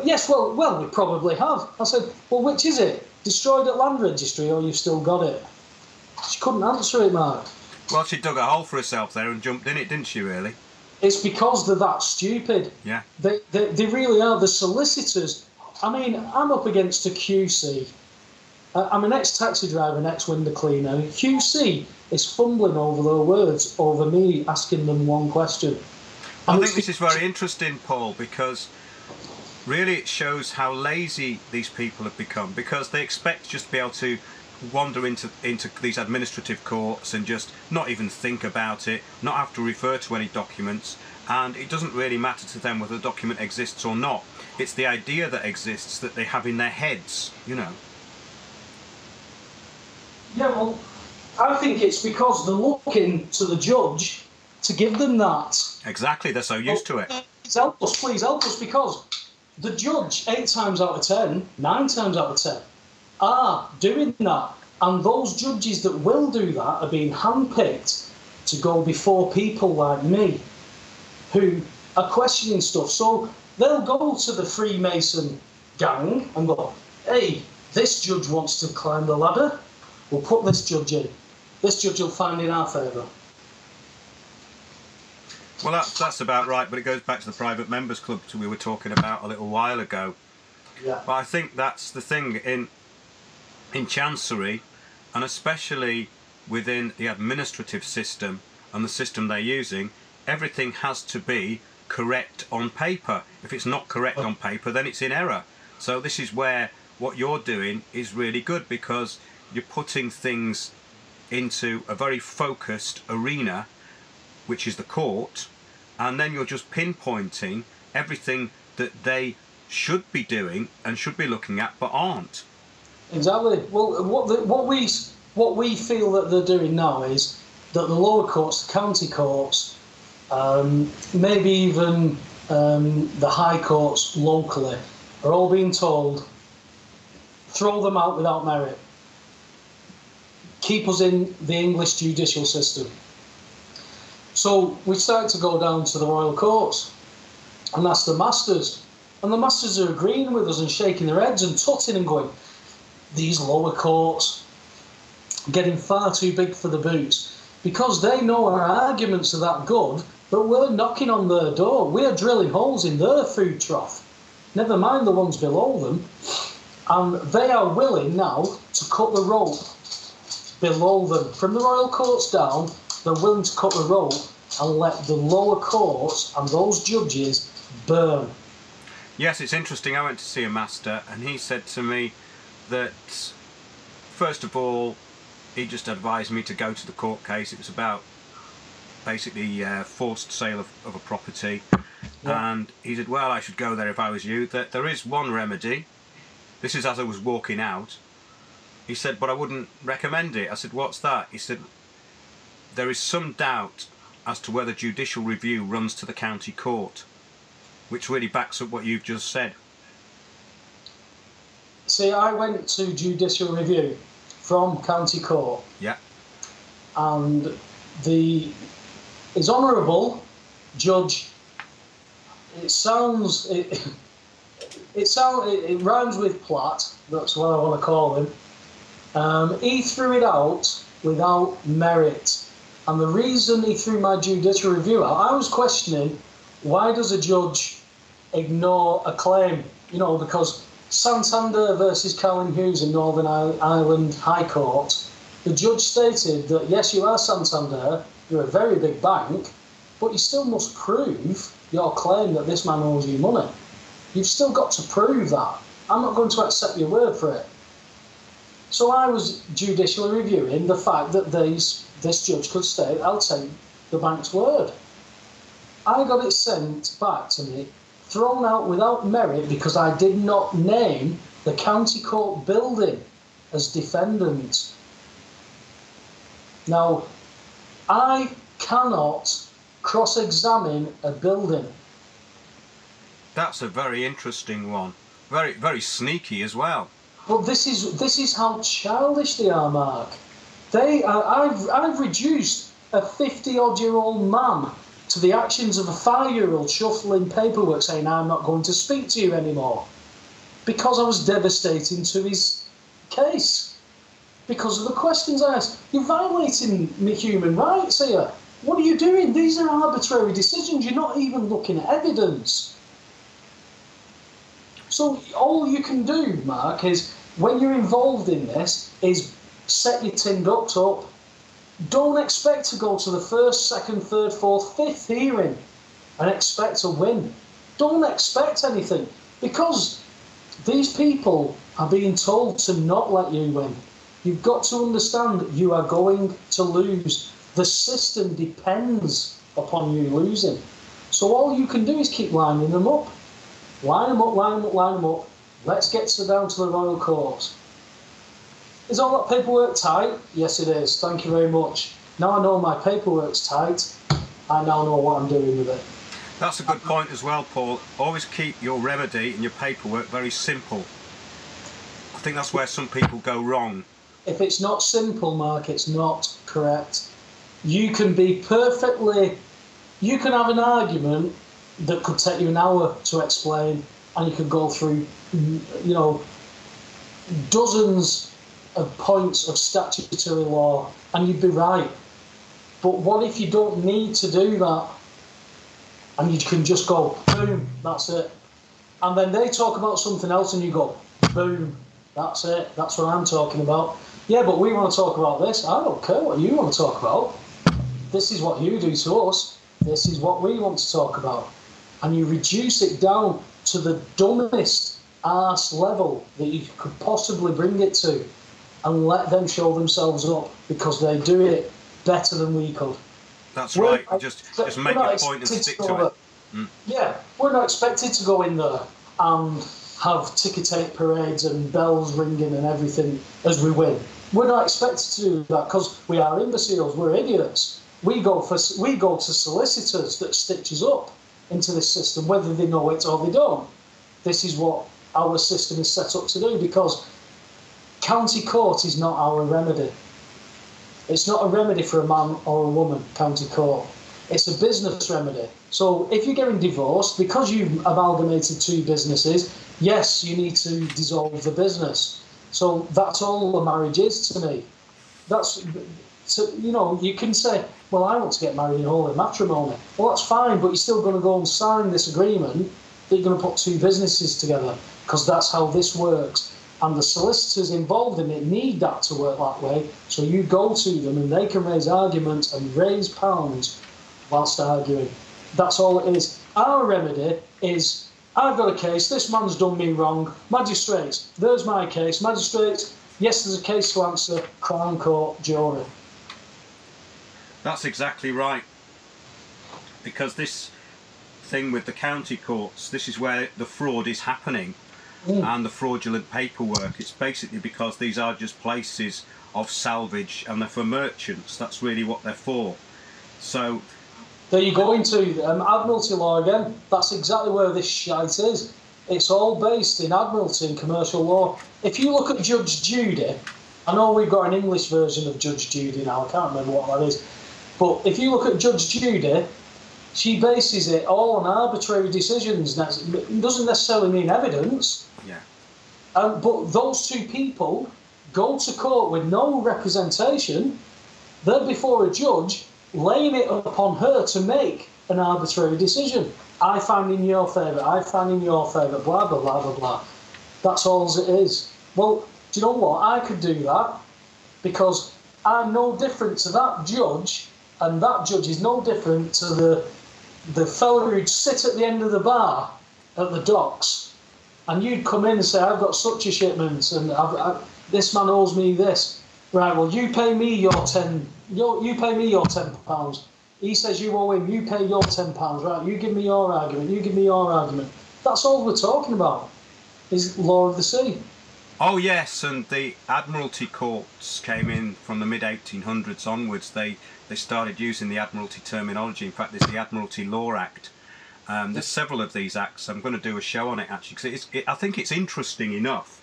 Yes, well, we probably have. I said, well, which is it? Destroyed at Land Registry, or you've still got it? She couldn't answer it, Mark. Well, she dug a hole for herself there and jumped in it, didn't she, really? It's because they're that stupid. Yeah. They really are. The solicitors, I mean, I'm up against a QC I'm an ex-taxi driver, an ex-window cleaner. QC is fumbling over their words over me asking them one question. I think this is very interesting, Paul, because really it shows how lazy these people have become, because they expect just to be able to wander into these administrative courts and just not even think about it, not have to refer to any documents, and it doesn't really matter to them whether the document exists or not. It's the idea that exists that they have in their heads, you know. Yeah, well, I think it's because they're looking to the judge to give them that. Exactly, they're so used to it. Please help us, because the judge, 8 times out of 10, 9 times out of 10, are doing that. And those judges that will do that are being handpicked to go before people like me who are questioning stuff. So they'll go to the Freemason gang and go, hey, this judge wants to climb the ladder. We'll put this judge in. This judge will find in our favour. Well, that's about right, but it goes back to the private members club we were talking about a little while ago. Yeah. But I think that's the thing in Chancery, and especially within the administrative system and the system they're using, everything has to be correct on paper. If it's not correct on paper, then it's in error. So this is where what you're doing is really good, because you're putting things into a very focused arena, which is the court, and then you're just pinpointing everything that they should be doing and should be looking at but aren't. Exactly. Well, what we feel that they're doing now is that the lower courts, the county courts, maybe even the high courts locally, are all being told, throw them out without merit. Keep us in the English judicial system. So we started to go down to the royal courts and ask the masters. And the masters are agreeing with us and shaking their heads and tutting and going, these lower courts are getting far too big for the boots, because they know our arguments are that good, but we're knocking on their door. We're drilling holes in their food trough, never mind the ones below them. And they are willing now to cut the rope below them. From the royal courts down, they're willing to cut the rope and let the lower courts and those judges burn. Yes, it's interesting. I went to see a master and he said to me that, first of all, he just advised me to go to the court case. It was about basically forced sale of a property. Yeah. And he said, well, I should go there if I was you. That there is one remedy. This is as I was walking out. He said, but I wouldn't recommend it. I said, what's that? He said, there is some doubt as to whether judicial review runs to the county court, which really backs up what you've just said. See, I went to judicial review from county court. Yeah. And His Honourable Judge, it rhymes with Platt, that's what I want to call him. He threw it out without merit. And the reason he threw my judicial review out, I was questioning, why does a judge ignore a claim? You know, because Santander versus Colin Hughes in Northern Ireland High Court, the judge stated that, yes, you are Santander, you're a very big bank, but you still must prove your claim that this man owes you money. You've still got to prove that. I'm not going to accept your word for it. So I was judicially reviewing the fact that this judge could state, I'll take the bank's word. I got it sent back to me, thrown out without merit, because I did not name the county court building as defendant. Now, I cannot cross-examine a building. That's a very interesting one. Very, very sneaky as well. But this is how childish they are, Mark. I've reduced a 50-odd-year-old man to the actions of a 5-year-old shuffling paperwork saying, I'm not going to speak to you anymore, because I was devastating to his case. Because of the questions I asked. You're violating my human rights here. What are you doing? These are arbitrary decisions. You're not even looking at evidence. So all you can do, Mark, is when you're involved in this, is set your tin ducks up. Don't expect to go to the first, second, third, fourth, fifth hearing and expect to win. Don't expect anything, because these people are being told to not let you win. You've got to understand that you are going to lose. The system depends upon you losing. So all you can do is keep lining them up. Line them up, line them up, line them up. Let's get down to the royal courts. Is all that paperwork tight? Yes, it is. Thank you very much. Now I know my paperwork's tight, I now know what I'm doing with it. That's a good point as well, Paul. Always keep your remedy and your paperwork very simple. I think that's where some people go wrong. If it's not simple, Mark, it's not correct. You can be perfectly... You can have an argument that could take you an hour to explain, and you could go through, you know, dozens of points of statutory law, and you'd be right. But what if you don't need to do that, and you can just go, boom, that's it. And then they talk about something else, and you go, boom, that's it. That's what I'm talking about. Yeah, but we want to talk about this. I don't care what you want to talk about. This is what you do to us. This is what we want to talk about. And you reduce it down to the dumbest arse level that you could possibly bring it to, and let them show themselves up, because they do it better than we could. That's right. Just make your point and stick to it. Yeah, we're not expected to go in there and have ticker tape parades and bells ringing and everything as we win. We're not expected to do that, because we are imbeciles. We're idiots. We go to solicitors that stitch us up into this system, whether they know it or they don't. This is what our system is set up to do, because county court is not our remedy. It's not a remedy for a man or a woman, county court. It's a business remedy. So if you're getting divorced, because you've amalgamated two businesses, yes, you need to dissolve the business. So that's all a marriage is to me. That's, so, you know, you can say, well, I want to get married in holy matrimony. Well, that's fine, but you're still going to go and sign this agreement that you're going to put two businesses together, because that's how this works. And the solicitors involved in it need that to work that way. So you go to them and they can raise arguments and raise pounds whilst arguing. That's all it is. Our remedy is, I've got a case, this man's done me wrong. Magistrates, there's my case. Magistrates, yes, there's a case to answer. Crown Court, jury. That's exactly right. Because this thing with the county courts, this is where the fraud is happening. And the fraudulent paperwork, it's basically because these are just places of salvage, and they're for merchants. That's really what they're for. So there you go into Admiralty law again. That's exactly where this shite is. It's all based in Admiralty and commercial law. If you look at Judge Judy, I know we've got an English version of Judge Judy now, I can't remember what that is, but if you look at Judge Judy, she bases it all on arbitrary decisions. Now, it doesn't necessarily mean evidence. Yeah. But those two people go to court with no representation. They're before a judge, laying it upon her to make an arbitrary decision. I find in your favour, I find in your favour, blah, blah, blah, blah, blah. That's all it is. Well, do you know what? I could do that, because I'm no different to that judge, and that judge is no different to the fella who'd sit at the end of the bar at the docks, and you'd come in and say, I've got such a shipment, and this man owes me this. Right, well, you pay me your £10. He says you owe him, you pay your £10. Right, you give me your argument, you give me your argument. That's all we're talking about, is law of the sea. Oh yes, and the Admiralty courts came in from the mid-1800s onwards. They started using the Admiralty terminology. In fact, there's the Admiralty Law Act. There's several of these acts. I'm going to do a show on it, actually, because I think it's interesting enough.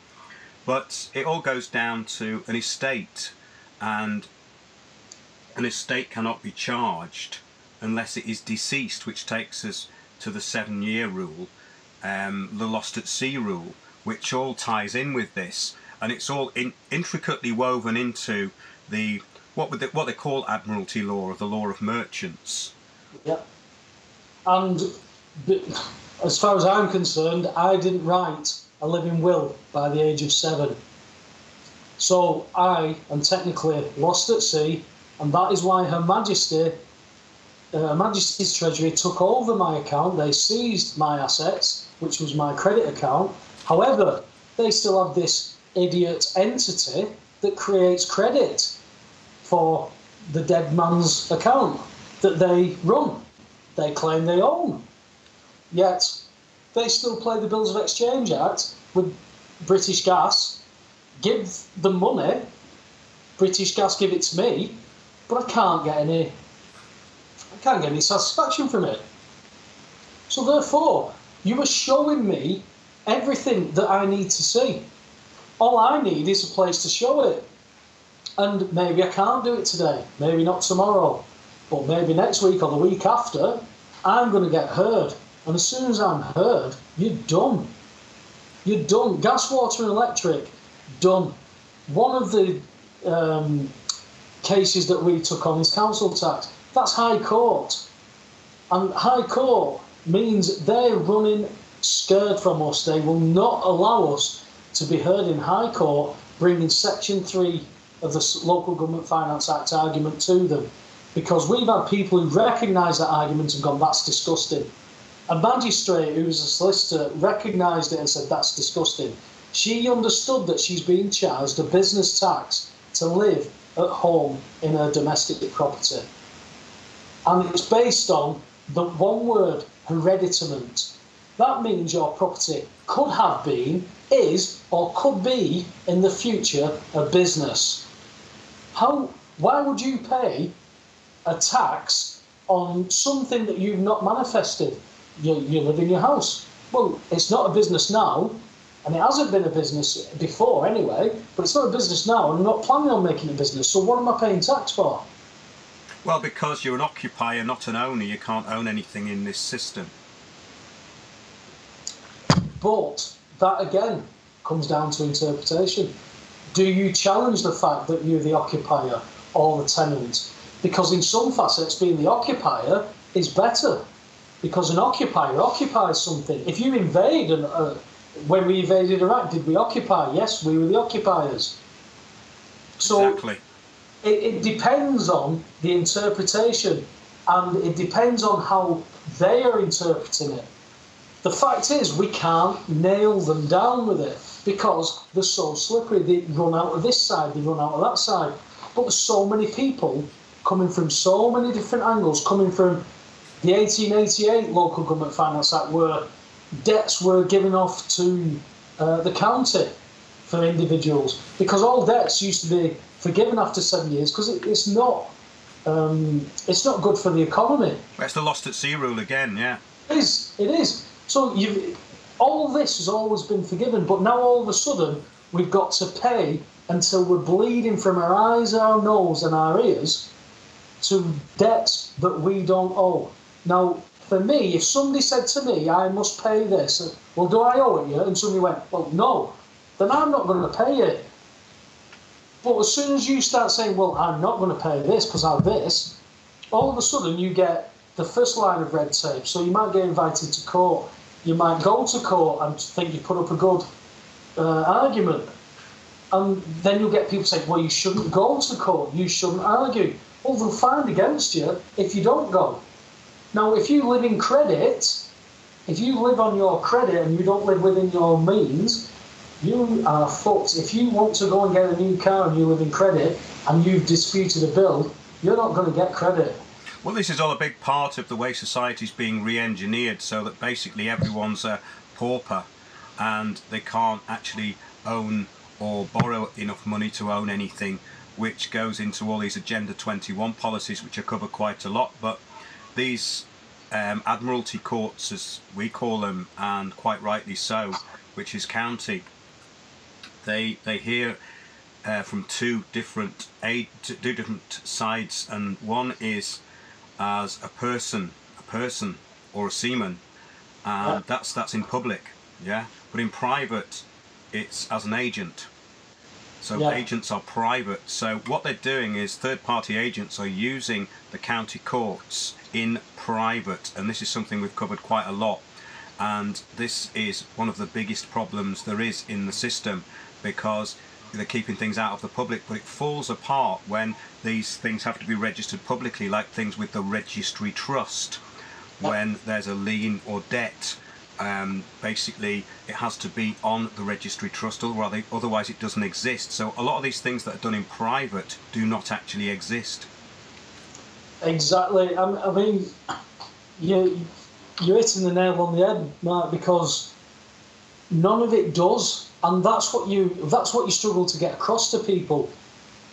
But it all goes down to an estate, and an estate cannot be charged unless it is deceased, which takes us to the 7-year rule, the lost at sea rule, which all ties in with this, and it's all intricately woven into the what they call Admiralty law, or the law of merchants. Yeah, and as far as I'm concerned, I didn't write a living will by the age of 7. So I am technically lost at sea, and that is why Her Majesty's Treasury took over my account. They seized my assets, which was my credit account. However, they still have this idiot entity that creates credit for the dead man's account that they run. They claim they own. Yet they still play the Bills of Exchange Act with British Gas, give the money, British Gas give it to me, but I can't get any satisfaction from it. So therefore, you are showing me everything that I need to see. All I need is a place to show it. And maybe I can't do it today, maybe not tomorrow, but maybe next week or the week after, I'm going to get heard. And as soon as I'm heard, you're done. You're done. Gas, water and electric, done. One of the cases that we took on is council tax. That's High Court. And High Court means they're running scared from us. They will not allow us to be heard in High Court, bringing Section 3 of the Local Government Finance Act argument to them. Because we've had people who recognise that argument and gone, that's disgusting. A magistrate who was a solicitor recognised it and said, that's disgusting. She understood that she's being charged a business tax to live at home in her domestic property. And it's based on the one word, hereditament. That means your property could have been, is, or could be in the future a business. Why would you pay a tax on something that you've not manifested? You live in your house. Well, it's not a business now, and it hasn't been a business before anyway, but it's not a business now, and I'm not planning on making it a business, so what am I paying tax for? Well, because you're an occupier, not an owner, you can't own anything in this system. But that again comes down to interpretation. Do you challenge the fact that you're the occupier or the tenant? Because in some facets, being the occupier is better. Because an occupier occupies something. If you invade, when we invaded Iraq, did we occupy? Yes, we were the occupiers. So exactly. It depends on the interpretation, and it depends on how they are interpreting it. The fact is, we can't nail them down with it because they're so slippery. They run out of this side, they run out of that side. But there's so many people coming from so many different angles, coming from the 1888 Local Government Finance Act, where debts were given off to the county for individuals, because all debts used to be forgiven after 7 years, because it's not good for the economy. It's the lost at sea rule again, yeah. It is. So all this has always been forgiven, but now all of a sudden we've got to pay until we're bleeding from our eyes, our nose and our ears to debts that we don't owe. Now, for me, if somebody said to me, I must pay this, well, do I owe it you? And somebody went, well, no, then I'm not going to pay it. But as soon as you start saying, well, I'm not going to pay this because I have this, all of a sudden you get the first line of red tape. So you might get invited to court. You might go to court and think you put up a good argument. And then you'll get people saying, well, you shouldn't go to court. You shouldn't argue. Well, they'll find against you if you don't go. Now, if you live in credit, if you live on your credit and you don't live within your means, you are fucked. If you want to go and get a new car and you live in credit and you've disputed a bill, you're not going to get credit. Well, this is all a big part of the way society's being re-engineered, so that basically everyone's a pauper and they can't actually own or borrow enough money to own anything, which goes into all these Agenda 21 policies, which I cover quite a lot. But these Admiralty courts, as we call them, and quite rightly so, which is county, they hear from two different sides, and one is as a person or a seaman, and that's in public, yeah. But in private, it's as an agent. So agents are private. So what they're doing is third-party agents are using the county courts in private, and this is something we've covered quite a lot. And this is one of the biggest problems there is in the system, because they're keeping things out of the public, but it falls apart when these things have to be registered publicly, like things with the registry trust. When there's a lien or debt, basically it has to be on the registry trust, otherwise it doesn't exist. So a lot of these things that are done in private do not actually exist. Exactly. I mean, you're hitting the nail on the head, Mark, because none of it does, and that's what you struggle to get across to people.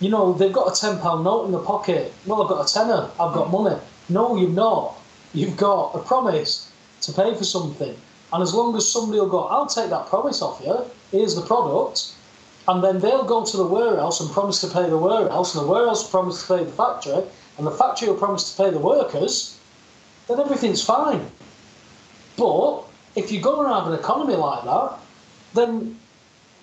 You know, they've got a £10 note in the pocket. Well, I've got a tenner. I've got money. No, you've not. You've got a promise to pay for something, and as long as somebody will go, I'll take that promise off you. Here's the product, and then they'll go to the warehouse and promise to pay the warehouse, and the warehouse will promise to pay the factory, and the factory will promise to pay the workers. Then everything's fine. But if you're going to have an economy like that, then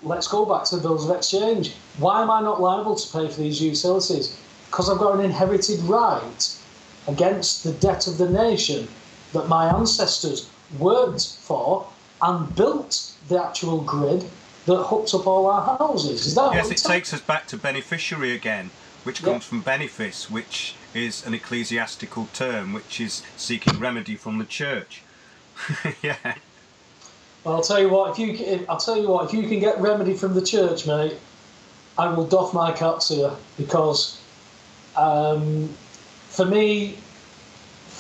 let's go back to the bills of exchange. Why am I not liable to pay for these utilities? Because I've got an inherited right against the debt of the nation that my ancestors worked for and built the actual grid that hooked up all our houses. Is that yes, it takes us back to beneficiary again, which comes from benefice, which is an ecclesiastical term, which is seeking remedy from the church. Yeah. Well, I'll tell you what. If you can get remedy from the church, mate, I will doff my cap to you, because for me,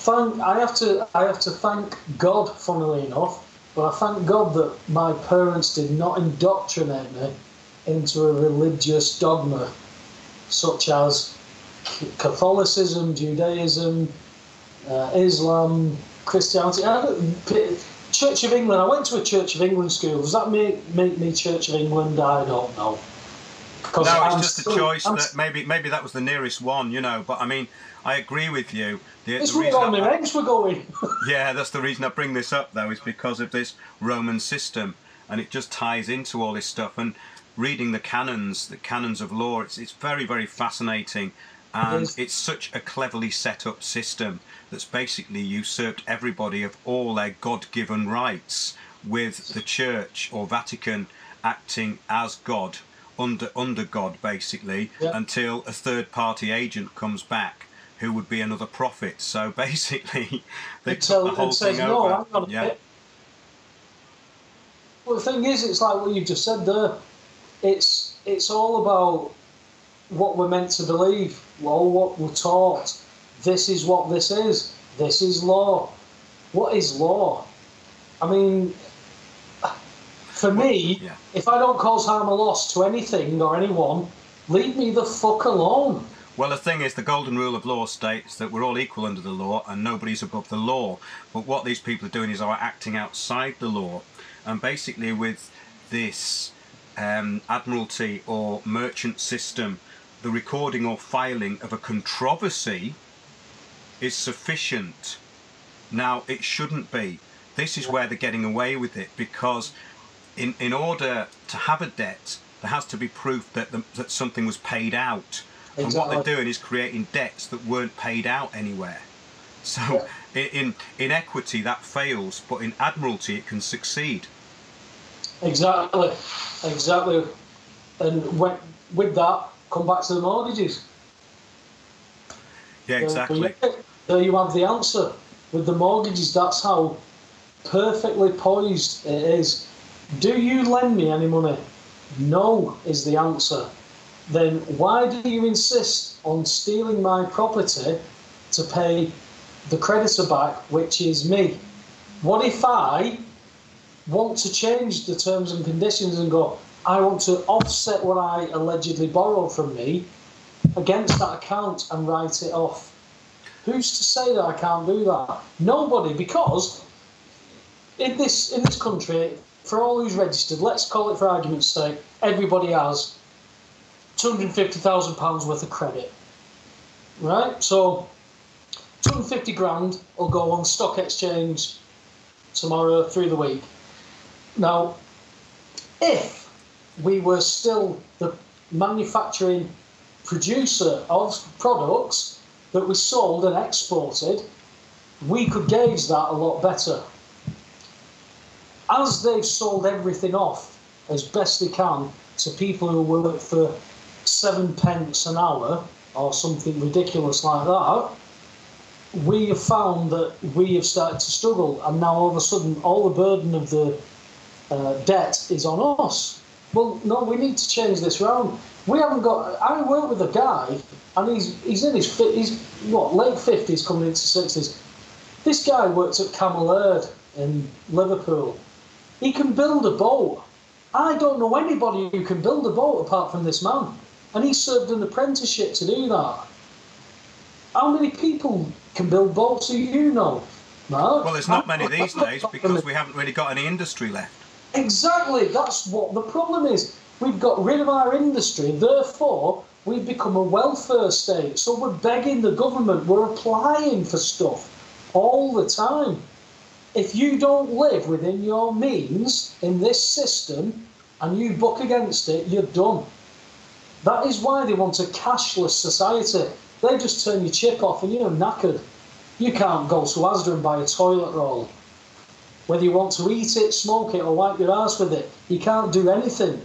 I have to thank God, funnily enough, but I thank God that my parents did not indoctrinate me into a religious dogma such as Catholicism, Judaism, Islam, Christianity. Church of England. I went to a Church of England school. Does that make me Church of England? I don't know. No, it's just a choice that maybe that was the nearest one, you know. But I mean, I agree with you. It's where all my eggs were going. Yeah, that's the reason I bring this up, though, is because of this Roman system, and it just ties into all this stuff. And reading the canons of law, it's very, very fascinating, and it's such a cleverly set up system that's basically usurped everybody of all their God-given rights, with the Church or Vatican acting as God. Under God, basically, until a third-party agent comes back, who would be another prophet. So basically, they took the whole thing over. Hang on a bit. Well, the thing is, it's like what you've just said there. It's all about what we're meant to believe, what we're taught. This is what this is. This is law. What is law? I mean, for me, if I don't cause harm or loss to anything or anyone, leave me the fuck alone. Well, the thing is, the golden rule of law states that we're all equal under the law and nobody's above the law. But what these people are doing is are acting outside the law. And basically with this admiralty or merchant system, the recording or filing of a controversy is sufficient. Now, it shouldn't be. This is where they're getting away with it, because in order to have a debt, there has to be proof that something was paid out. Exactly. And what they're doing is creating debts that weren't paid out anywhere. So in equity that fails, but in admiralty it can succeed. Exactly. And with that, come back to the mortgages. Yeah, exactly. There you have the answer. With the mortgages, that's how perfectly poised it is. Do you lend me any money? No is the answer. Then why do you insist on stealing my property to pay the creditor back, which is me? What if I want to change the terms and conditions and go, I want to offset what I allegedly borrowed from me against that account and write it off? Who's to say that I can't do that? Nobody, because in this country, for all who's registered, let's call it for argument's sake, everybody has £250,000 worth of credit, right? So 250 grand will go on stock exchange tomorrow through the week. Now, if we were still the manufacturing producer of products that we sold and exported, we could gauge that a lot better. As they've sold everything off as best they can to people who work for 7p an hour or something ridiculous like that, we have found that we have started to struggle, and now all of a sudden all the burden of the debt is on us. Well, no, we need to change this round. We haven't got. I work with a guy, and he's in his late 50s, coming into 60s. This guy worked at Camel Herd in Liverpool. He can build a boat. I don't know anybody who can build a boat apart from this man, and he served an apprenticeship to do that. How many people can build boats do you know, Mark? Well, there's not many these days because we haven't really got any industry left. Exactly, that's what the problem is. We've got rid of our industry, therefore we've become a welfare state. So we're begging the government, we're applying for stuff all the time. If you don't live within your means in this system and you buck against it, you're done. That is why they want a cashless society. They just turn your chip off and you're knackered. You can't go to Asda and buy a toilet roll. Whether you want to eat it, smoke it, or wipe your ass with it, you can't do anything.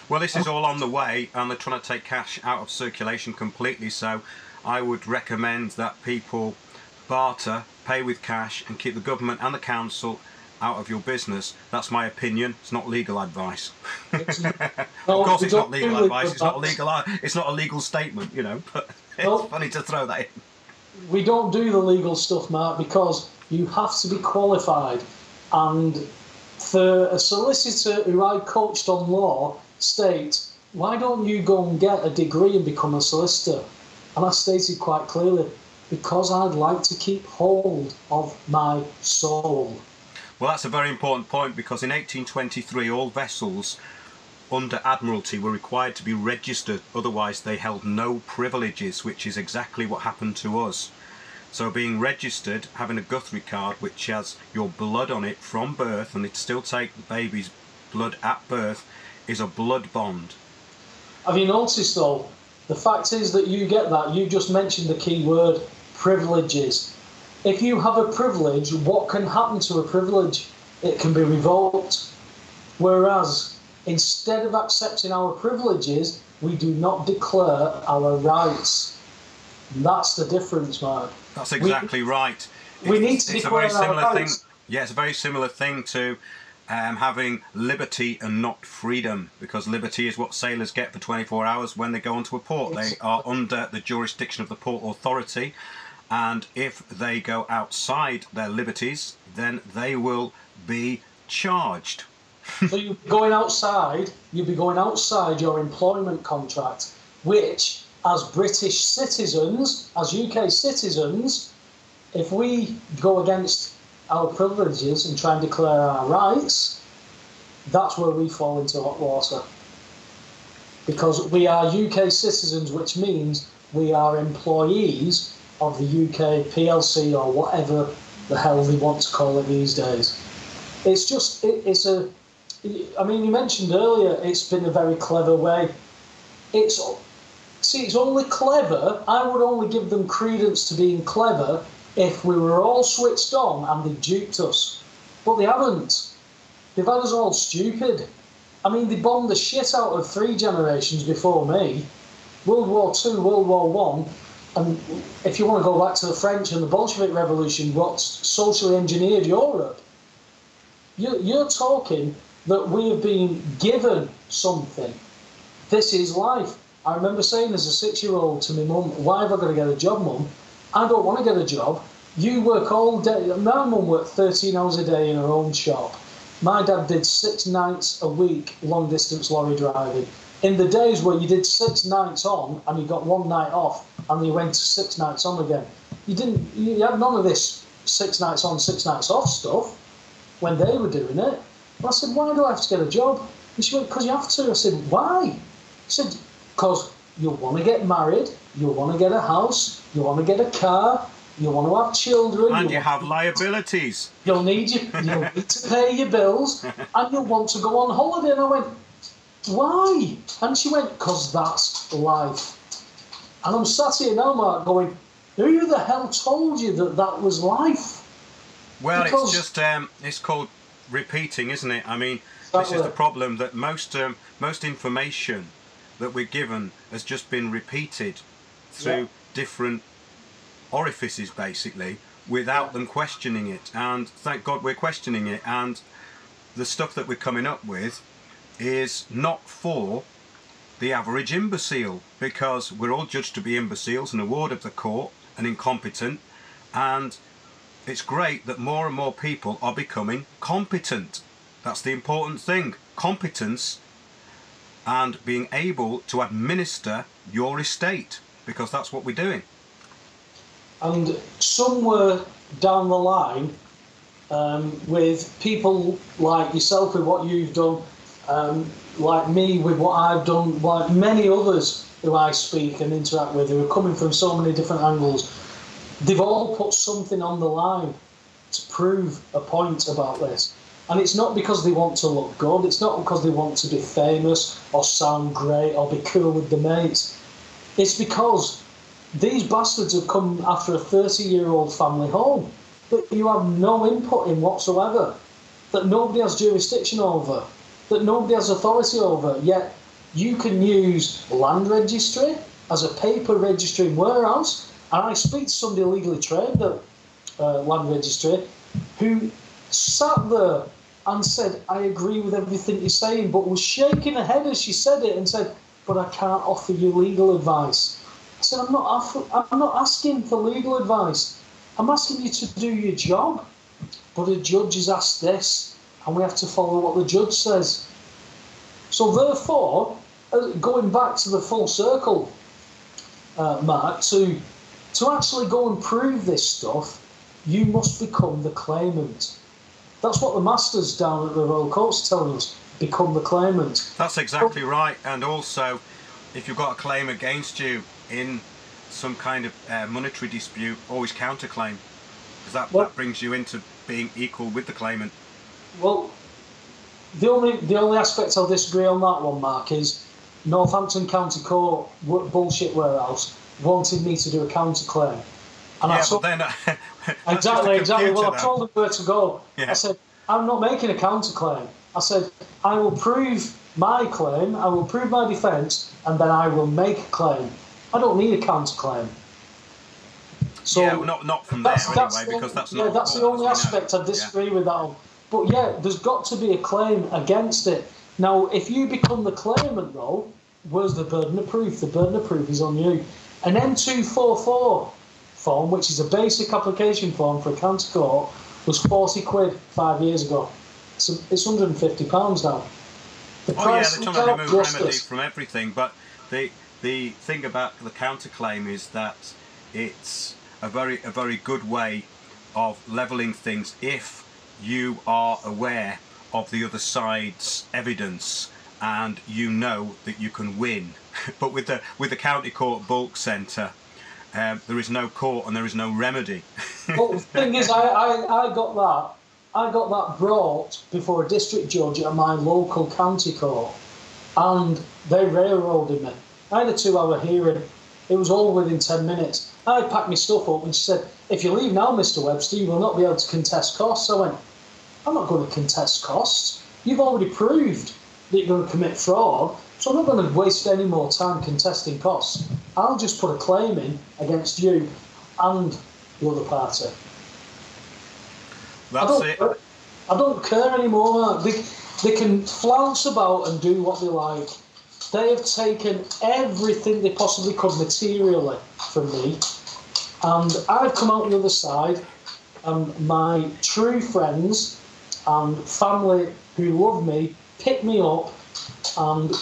Well, this is all on the way, and they're trying to take cash out of circulation completely, so I would recommend that people barter, pay with cash, and keep the government and the council out of your business. That's my opinion. It's not legal advice. Of course it's not legal advice. It's not a legal statement, you know, but it's funny to throw that in. We don't do the legal stuff, Mark, because you have to be qualified. And for a solicitor who I coached on law states, why don't you go and get a degree and become a solicitor? And I stated quite clearly, because I'd like to keep hold of my soul. Well, that's a very important point, because in 1823 all vessels under Admiralty were required to be registered, otherwise they held no privileges, which is exactly what happened to us. So being registered, having a Guthrie card which has your blood on it from birth, and they still take the baby's blood at birth, is a blood bond. Have you noticed though, the fact is that you get that, you just mentioned the key word, privileges. If you have a privilege, what can happen to a privilege? It can be revoked. Whereas, instead of accepting our privileges, we do not declare our rights. And that's the difference, Mark. That's exactly right. We need to declare our rights. Yeah, it's a very similar thing to having liberty and not freedom, because liberty is what sailors get for 24 hours when they go onto a port. They are under the jurisdiction of the Port Authority, and if they go outside their liberties, then they will be charged. So you'll be going outside your employment contract, which, as British citizens, as UK citizens, if we go against our privileges and try and declare our rights, that's where we fall into hot water. Because we are UK citizens, which means we are employees of the UK PLC or whatever the hell they want to call it these days. It's just, I mean, you mentioned earlier, it's been a very clever way. It's only clever, I would only give them credence to being clever if we were all switched on and they duped us. But they haven't. They've had us all stupid. I mean, they bombed the shit out of 3 generations before me. World War II, World War I, and if you want to go back to the French and the Bolshevik Revolution, what socially engineered Europe. You're talking that we have been given something. This is life. I remember saying as a 6-year-old to my mum, why have I got to get a job, Mum? I don't want to get a job. You work all day. My mum worked 13 hours a day in her own shop. My dad did 6 nights a week long-distance lorry driving. In the days where you did 6 nights on and you got 1 night off and you went to 6 nights on again, you had none of this 6 nights on, 6 nights off stuff when they were doing it. And I said, why do I have to get a job? And she went, because you have to. I said, why? She said, because you'll want to get married, you'll want to get a house, you want to get a car, you want to have children. And you have liabilities. You'll need to pay your bills, and you'll want to go on holiday. And I went, why? And she went, because that's life. And I'm sat here now, Mark, going, who the hell told you that that was life? Well, because it's just, it's called repeating, isn't it? I mean, This is the problem, that most information that we're given has just been repeated through different orifices, basically, without them questioning it. And thank God we're questioning it. And the stuff that we're coming up with is not for the average imbecile, because we're all judged to be imbeciles and a ward of the court and incompetent. And it's great that more and more people are becoming competent. That's the important thing. Competence and being able to administer your estate, because that's what we're doing. And somewhere down the line, with people like yourself with what you've done, like me with what I've done, like many others who I speak and interact with who are coming from so many different angles, they've all put something on the line to prove a point about this. And it's not because they want to look good, it's not because they want to be famous or sound great or be cool with the mates. It's because these bastards have come after a 30-year-old family home that you have no input in whatsoever, that nobody has jurisdiction over, that nobody has authority over, yet you can use land registry as a paper registering warehouse. And I speak to somebody legally trained at land registry who sat there and said, I agree with everything you're saying, but was shaking her head as she said it and said, but I can't offer you legal advice. I said, I'm not asking for legal advice. I'm asking you to do your job. But a judge has asked this, and we have to follow what the judge says. So therefore, going back to the full circle, Mark, to actually go and prove this stuff, you must become the claimant. That's what the masters down at the Royal Courts are telling us, become the claimant. That's exactly right. And also, if you've got a claim against you in some kind of monetary dispute, always counterclaim, because that brings you into being equal with the claimant. Well, the only aspect I'll disagree on that one, Mark, is Northampton County Court bullshit warehouse wanted me to do a counterclaim. And yeah, I told, but then exactly. Well, I told them where to go. Yeah. I said, I'm not making a counterclaim. I said, I will prove my claim, I will prove my defence, and then I will make a claim. I don't need a counterclaim. So yeah, not from there anyway, because that's not. That's the only aspect I disagree with that on. But yeah, there's got to be a claim against it. Now, if you become the claimant, though, where's the burden of proof? The burden of proof is on you. An M244 form, which is a basic application form for a county court, was 40 quid 5 years ago. So it's £150 now. The price they're trying to remove remedy from everything, but the thing about the counterclaim is that it's a very good way of levelling things if you are aware of the other side's evidence and you know that you can win. But with the county court bulk centre, there is no court and there is no remedy. Well, the thing is, I got that brought before a district judge at my local county court, and they railroaded me. I had a 2-hour hearing. It was all within 10 minutes. I packed my stuff up and she said, if you leave now, Mr. Webster, you will not be able to contest costs. I went, I'm not going to contest costs. You've already proved that you're going to commit fraud, so I'm not going to waste any more time contesting costs. I'll just put a claim in against you and the other party. I don't care anymore. They can flounce about and do what they like. They have taken everything they possibly could materially from me, and I've come out the other side, and my true friends and family who love me picked me up and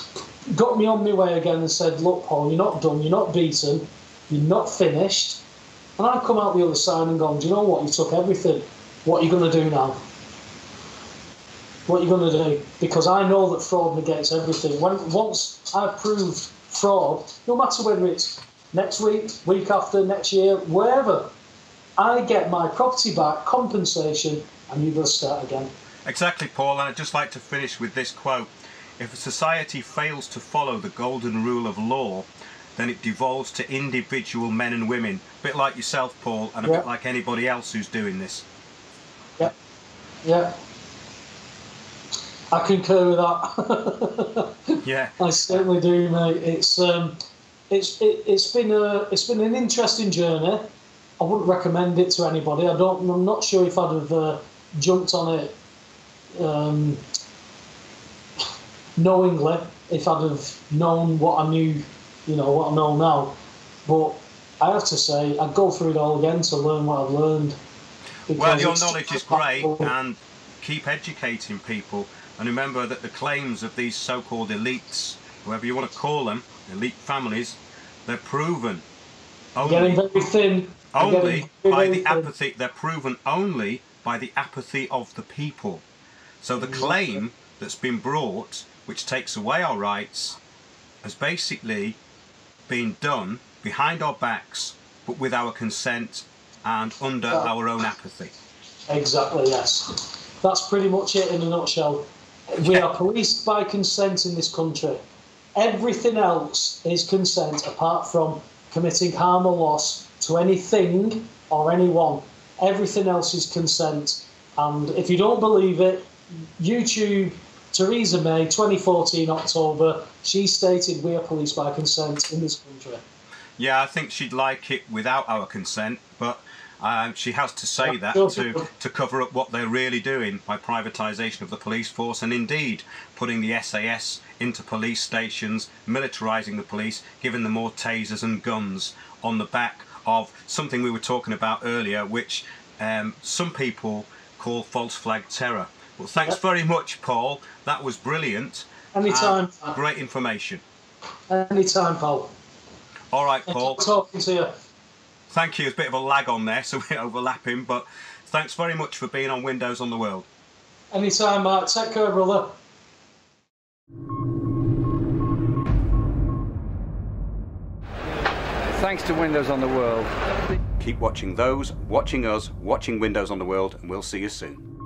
got me on my way again and said, look, Paul, you're not done, you're not beaten, you're not finished. And I've come out the other side and gone, do you know what, you took everything. What are you going to do now? What are you going to do? Because I know that fraud negates everything. Once I've proved fraud, no matter whether it's next week, week after, next year, wherever, I get my property back, compensation, and you've got to start again. Exactly, Paul, and I'd just like to finish with this quote. If a society fails to follow the golden rule of law, then it devolves to individual men and women, a bit like yourself, Paul, and a bit like anybody else who's doing this. Yeah. I concur with that. Yeah. I certainly do, mate. It's been an interesting journey. I wouldn't recommend it to anybody. I'm not sure if I'd have jumped on it knowingly, if I'd have known what I knew, what I know now. But I have to say, I'd go through it all again to learn what I've learned. Well, your knowledge is great, and keep educating people. And remember that the claims of these so-called elites, whoever you want to call them, elite families, they're proven getting very thin. Only by the apathy. They're proven only by the apathy of the people. So the claim that's been brought, which takes away our rights, has basically been done behind our backs, but with our consent and under our own apathy. Exactly, yes. That's pretty much it in a nutshell. We are policed by consent in this country. Everything else is consent, apart from committing harm or loss to anything or anyone. Everything else is consent. And if you don't believe it, YouTube, Theresa May, 2014 October, she stated we are policed by consent in this country. Yeah, I think she'd like it without our consent, but she has to say that to cover up what they're really doing by privatisation of the police force, and indeed putting the SAS into police stations, militarising the police, giving them more tasers and guns on the back of something we were talking about earlier, which some people call false flag terror. Well, thanks very much, Paul. That was brilliant. Anytime. Great information. Anytime, Paul. All right, Paul. Talking to you. Thank you. There's a bit of a lag on there, so we're overlapping, but thanks very much for being on Windows on the World. Anytime, Mark. Take care, brother. Thanks to Windows on the World. Keep watching those, watching us, watching Windows on the World, and we'll see you soon.